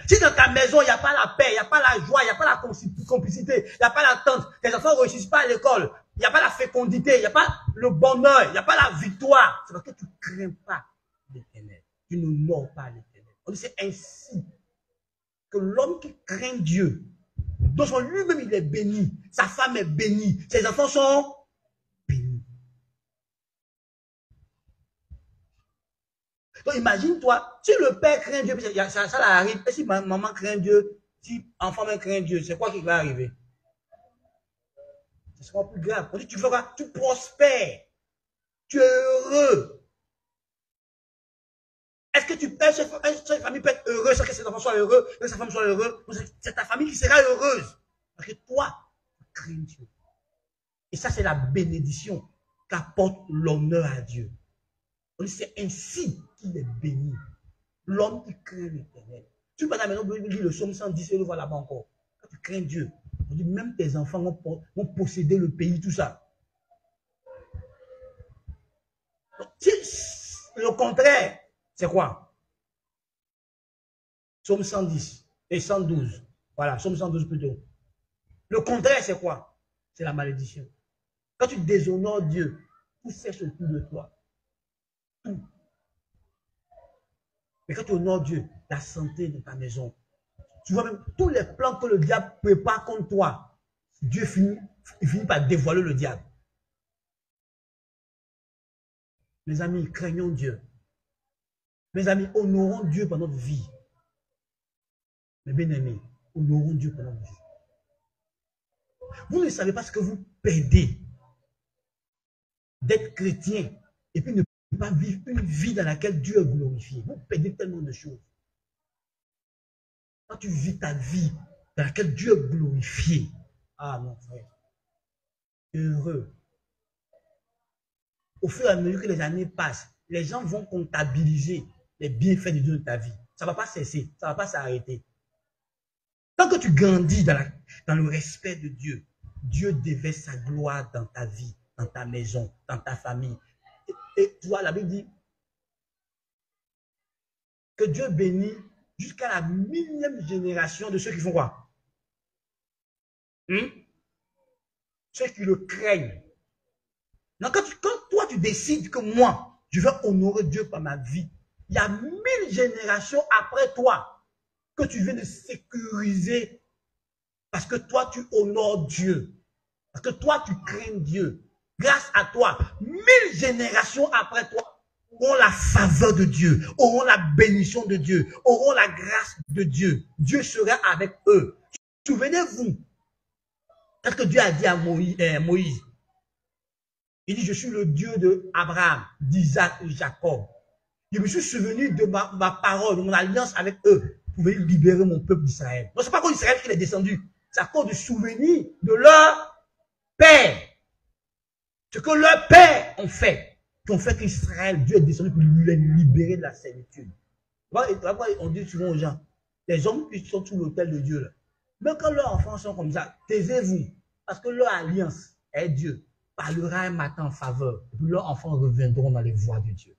Si dans ta maison, il n'y a pas la paix, il n'y a pas la joie, il n'y a pas la complicité, il n'y a pas l'attente, tes enfants ne réussissent pas à l'école, il n'y a pas la fécondité, il n'y a pas le bonheur, il n'y a pas la victoire, c'est parce que tu ne crains pas l'Éternel. Tu n'honores pas l'Éternel. On dit c'est ainsi que l'homme qui craint Dieu, dont lui-même il est béni, sa femme est bénie, ses enfants sont bénis. Donc imagine-toi, si le père craint Dieu, ça arrive, et si maman craint Dieu, si enfant craint Dieu, c'est quoi qui va arriver? Ce sera plus grave. On dit, tu feras, tu prospères, tu es heureux. Est-ce que cette famille peut être heureuse, que ses enfants soient heureux, que sa femme soit heureuse? C'est ta famille qui sera heureuse. Parce que toi, tu crains Dieu. Et ça, c'est la bénédiction qu'apporte l'honneur à Dieu. C'est ainsi qu'il est béni. L'homme qui craint l'Éternel. Tu vas maintenant lire le psaume 110 et le voir là-bas encore. Quand tu crains Dieu, on dit même tes enfants vont posséder le pays, tout ça. Donc, le contraire, c'est quoi? Psaume 110 et 112. Voilà, psaume 112 plutôt. Le contraire, c'est quoi? C'est la malédiction. Quand tu déshonores Dieu, tout sèche autour de toi. Tout. Mais quand tu honores Dieu, la santé de ta maison, tu vois même tous les plans que le diable prépare contre toi, Dieu finit par dévoiler le diable. Mes amis, craignons Dieu. Mes amis, honorons Dieu pendant notre vie. Mes bien-aimés, honorons Dieu pendant notre vie. Vous ne savez pas ce que vous perdez d'être chrétien et puis ne pas vivre une vie dans laquelle Dieu est glorifié. Vous perdez tellement de choses. Quand tu vis ta vie dans laquelle Dieu est glorifié, ah mon frère, heureux. Au fur et à mesure que les années passent, les gens vont comptabiliser les bienfaits de Dieu dans ta vie. Ça ne va pas cesser, ça ne va pas s'arrêter. Tant que tu grandis dans le respect de Dieu, Dieu déverse sa gloire dans ta vie, dans ta maison, dans ta famille. Et tu vois, la Bible dit que Dieu bénit jusqu'à la 1000e génération de ceux qui font quoi? Ceux qui le craignent. Donc, quand toi tu décides que moi, je vais honorer Dieu par ma vie, il y a 1000 générations après toi que tu viens de sécuriser parce que toi tu honores Dieu. Parce que toi tu crains Dieu. Grâce à toi, 1000 générations après toi auront la faveur de Dieu, auront la bénédiction de Dieu, auront la grâce de Dieu. Dieu sera avec eux. Souvenez-vous, qu'est-ce que Dieu a dit à Moïse? Il dit, je suis le Dieu d'Abraham, d'Isaac et de Jacob. Je me suis souvenu de ma parole, de mon alliance avec eux, pour venir libérer mon peuple d'Israël. Non, ce n'est pas à cause d'Israël qu'il est descendu, c'est à cause du souvenir de leur père. Ce que leurs pères ont fait, qui ont fait qu'Israël, Dieu est descendu pour les libérer de la servitude. On dit souvent aux gens, les hommes qui sont sous l'autel de Dieu, là, même quand leurs enfants sont comme ça, taisez-vous, parce que leur alliance est Dieu, parlera un matin en faveur, et puis leurs enfants reviendront dans les voies de Dieu.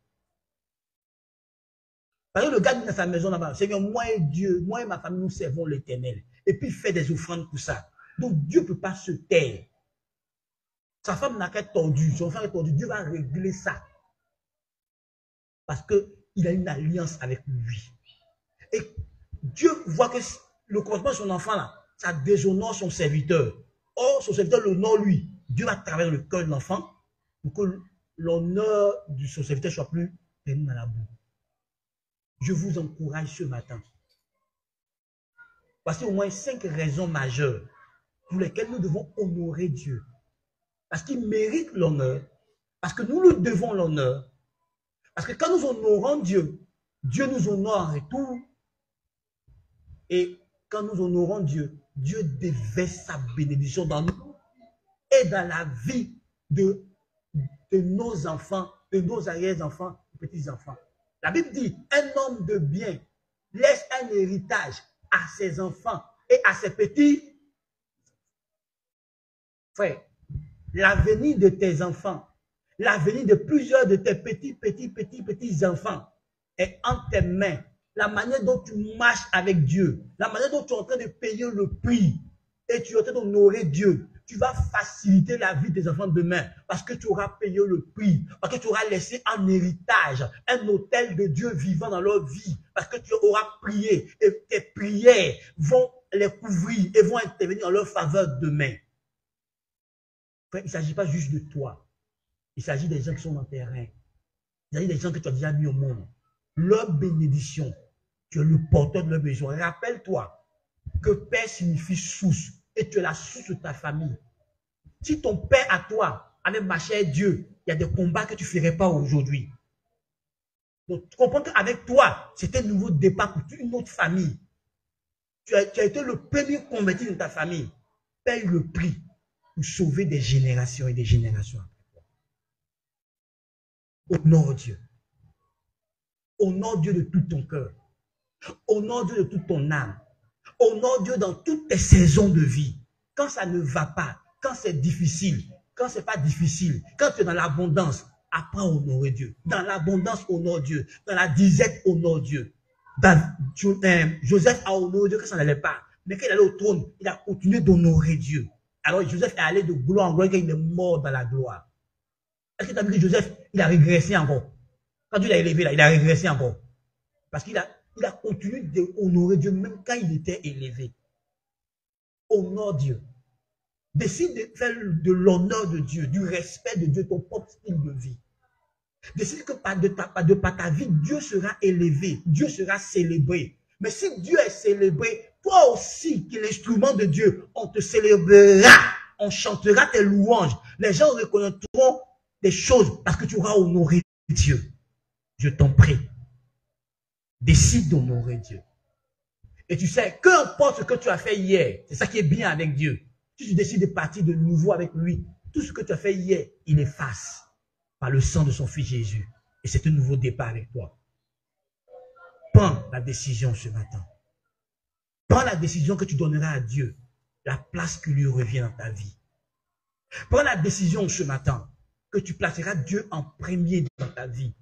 Parce que le gars dit dans sa maison là-bas, Seigneur, moi et Dieu, moi et ma famille, nous servons l'Éternel. Et puis il fait des offrandes pour ça. Donc Dieu ne peut pas se taire. Sa femme n'a qu'à être tordue, son frère est tordu, Dieu va régler ça. Parce qu'il a une alliance avec lui. Et Dieu voit que le comportement de son enfant là, ça déshonore son serviteur. Or, son serviteur l'honore lui. Dieu va travailler le cœur de l'enfant pour que l'honneur de son serviteur soit plus perdu dans la boue. Je vous encourage ce matin. Voici au moins 5 raisons majeures pour lesquelles nous devons honorer Dieu. Parce qu'il mérite l'honneur, parce que nous lui devons l'honneur, parce que quand nous honorons Dieu, Dieu nous honore en retour. Et quand nous honorons Dieu, Dieu déverse sa bénédiction dans nous et dans la vie de nos enfants, de nos arrière-enfants, de petits-enfants. La Bible dit, un homme de bien laisse un héritage à ses enfants et à ses petits frères. L'avenir de tes enfants L'avenir de plusieurs de tes petits enfants est entre tes mains. La manière dont tu marches avec Dieu, la manière dont tu es en train de payer le prix et tu es en train d'honorer Dieu, tu vas faciliter la vie des enfants demain parce que tu auras payé le prix, parce que tu auras laissé en héritage un hôtel de Dieu vivant dans leur vie, parce que tu auras prié et tes prières vont les couvrir et vont intervenir en leur faveur demain. Il ne s'agit pas juste de toi. Il s'agit des gens qui sont dans tes reins. Il s'agit des gens que tu as déjà mis au monde. Leur bénédiction, tu es le porteur de leur besoin. Rappelle-toi que Père signifie source et tu es la source de ta famille. Si ton Père à toi avait marché avec Dieu, il y a des combats que tu ne ferais pas aujourd'hui. Donc, tu comprends qu'avec toi, c'était un nouveau départ pour une autre famille. Tu as été le premier converti de ta famille. Paye le prix pour sauver des générations et des générations après toi. Honore Dieu. Honore Dieu de tout ton cœur. Honore Dieu de toute ton âme. Honore Dieu dans toutes tes saisons de vie. Quand ça ne va pas, quand c'est difficile, quand c'est pas difficile, quand tu es dans l'abondance, apprends à honorer Dieu. Dans l'abondance, honore Dieu. Dans la disette, honore Dieu. Joseph a honoré Dieu quand ça n'allait pas. Mais quand il allait au trône, il a continué d'honorer Dieu. Alors Joseph est allé de gloire en gloire quand il est mort dans la gloire. Est-ce que tu as vu que Joseph, il a régressé encore? Quand Dieu l'a élevé, là, il a régressé encore. Parce qu'il a continué d'honorer Dieu même quand il était élevé. Honore Dieu. Décide de faire de l'honneur de Dieu, du respect de Dieu, ton propre style de vie. Décide que par ta vie, Dieu sera élevé, Dieu sera célébré. Mais si Dieu est célébré, toi aussi, qui est l'instrument de Dieu, on te célébrera, on chantera tes louanges. Les gens reconnaîtront des choses parce que tu auras honoré Dieu. Je t'en prie. Décide d'honorer Dieu. Et tu sais, qu'importe ce que tu as fait hier, c'est ça qui est bien avec Dieu. Si tu décides de partir de nouveau avec lui, tout ce que tu as fait hier, il efface par le sang de son fils Jésus. Et c'est un nouveau départ avec toi. Prends la décision ce matin. Prends la décision que tu donneras à Dieu, la place qui lui revient dans ta vie. Prends la décision ce matin que tu placeras Dieu en premier dans ta vie.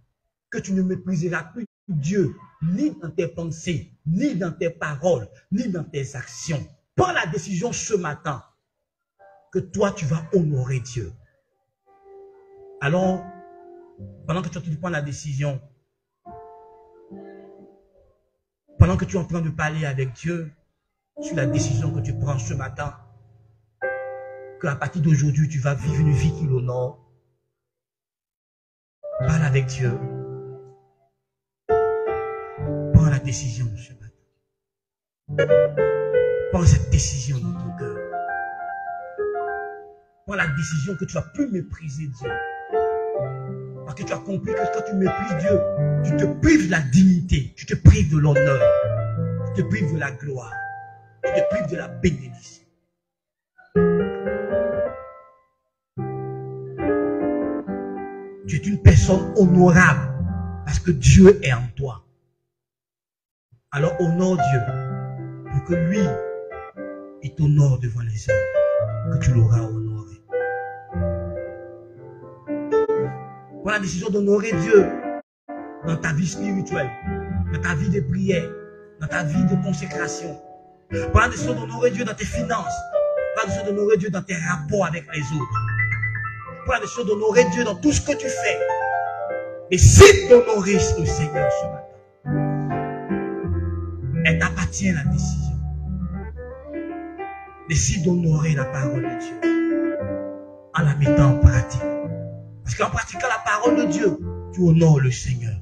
Que tu ne mépriseras plus Dieu, ni dans tes pensées, ni dans tes paroles, ni dans tes actions. Prends la décision ce matin que toi, tu vas honorer Dieu. Alors, pendant que tu es en train de prendre la décision, pendant que tu es en train de parler avec Dieu sur la décision que tu prends ce matin, qu'à partir d'aujourd'hui, tu vas vivre une vie qui l'honore, parle avec Dieu. Prends la décision ce matin. Prends cette décision dans ton cœur. Prends la décision que tu vas plus mépriser Dieu. Parce que tu as compris que quand tu méprises Dieu, tu te prives de la dignité, tu te prives de l'honneur, tu te prives de la gloire, tu te prives de la bénédiction. Tu es une personne honorable parce que Dieu est en toi. Alors honore Dieu pour que lui, il t'honore devant les hommes, que tu l'auras honoré. Prends la décision d'honorer Dieu dans ta vie spirituelle, dans ta vie de prière, dans ta vie de consécration. Prends la décision d'honorer Dieu dans tes finances. Prends la décision d'honorer Dieu dans tes rapports avec les autres. Prends la décision d'honorer Dieu dans tout ce que tu fais. Décide d'honorer le Seigneur ce matin. Elle t'appartient la décision. Décide d'honorer la parole de Dieu en la mettant en pratique. Parce qu'en pratiquant la parole de Dieu, tu honores le Seigneur.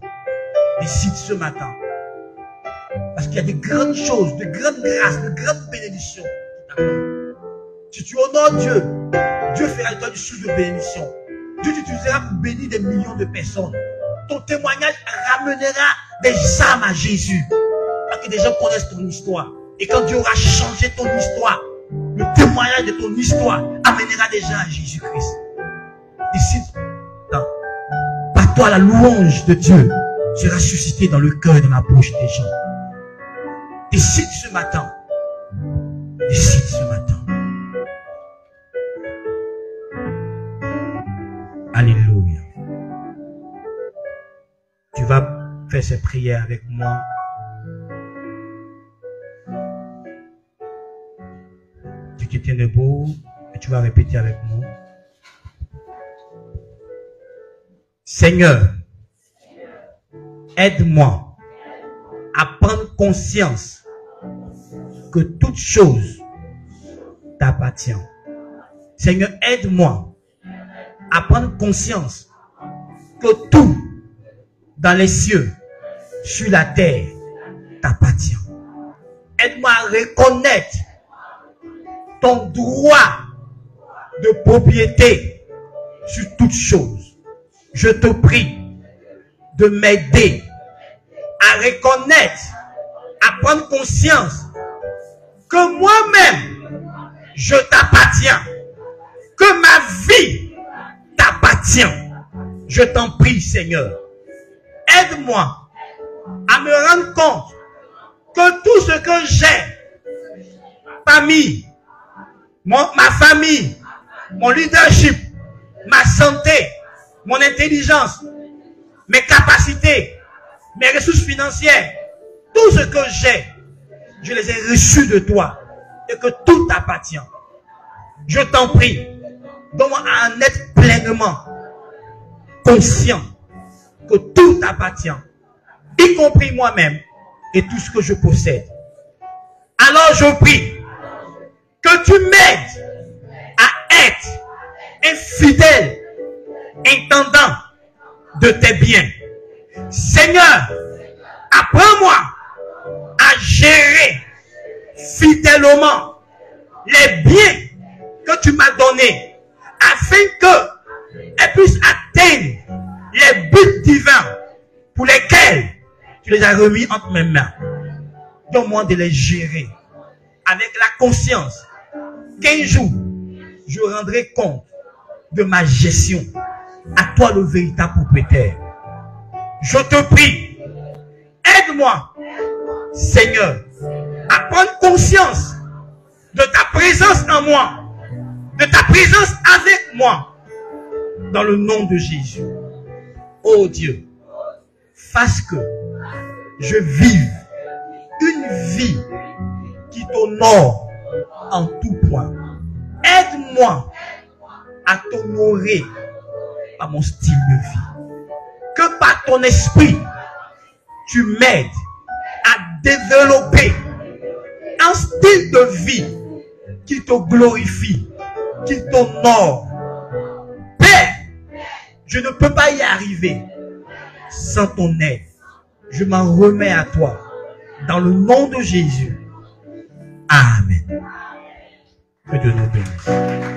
Décide ce matin. Parce qu'il y a de grandes choses, de grandes grâces, de grandes bénédictions qui t'attendent. Si tu honores Dieu, Dieu fera de toi une source de bénédiction. Dieu t'utilisera pour bénir des millions de personnes. Ton témoignage ramènera des âmes à Jésus. Parce que des gens connaissent ton histoire. Et quand Dieu aura changé ton histoire, le témoignage de ton histoire amènera des gens à Jésus-Christ. Décide. Par toi, la louange de Dieu sera suscitée dans le cœur et dans la bouche des gens. Décide ce matin. Décide ce matin. Alléluia. faire ces prières avec moi. Tu te tiens debout et tu vas répéter avec moi. Seigneur, aide-moi à prendre conscience que toute chose t'appartient. Seigneur, aide-moi à prendre conscience que tout dans les cieux, sur la terre, t'appartient. Aide-moi à reconnaître ton droit de propriété sur toute chose. Je te prie de m'aider à reconnaître, à prendre conscience que moi-même, je t'appartiens, que ma vie t'appartient. Je t'en prie, Seigneur. Aide-moi à me rendre compte que tout ce que j'ai, famille, ma famille, mon leadership, ma santé, mon intelligence, mes capacités, mes ressources financières, tout ce que j'ai, je les ai reçus de toi et que tout t'appartient. Je t'en prie, donne-moi à en être pleinement conscient que tout t'appartient, y compris moi-même et tout ce que je possède. Alors je prie que tu m'aides à être un fidèle intendant de tes biens. Seigneur, apprends-moi à gérer fidèlement les biens que tu m'as donnés afin qu'elles puissent atteindre les buts divins pour lesquels tu les as remis entre mes mains. Donne-moi de les gérer avec la conscience qu'un jour je rendrai compte de ma gestion à toi le véritable propriétaire. Je te prie, aide-moi, Seigneur, à prendre conscience de ta présence en moi, de ta présence avec moi, dans le nom de Jésus. Oh Dieu, fasse que je vive une vie qui t'honore en tout point. Aide-moi à t'honorer par mon style de vie. Que par ton esprit, tu m'aides à développer un style de vie qui te glorifie, qui t'honore. Père, je ne peux pas y arriver sans ton aide. Je m'en remets à toi. Dans le nom de Jésus. Amen. Que Dieu nous bénisse.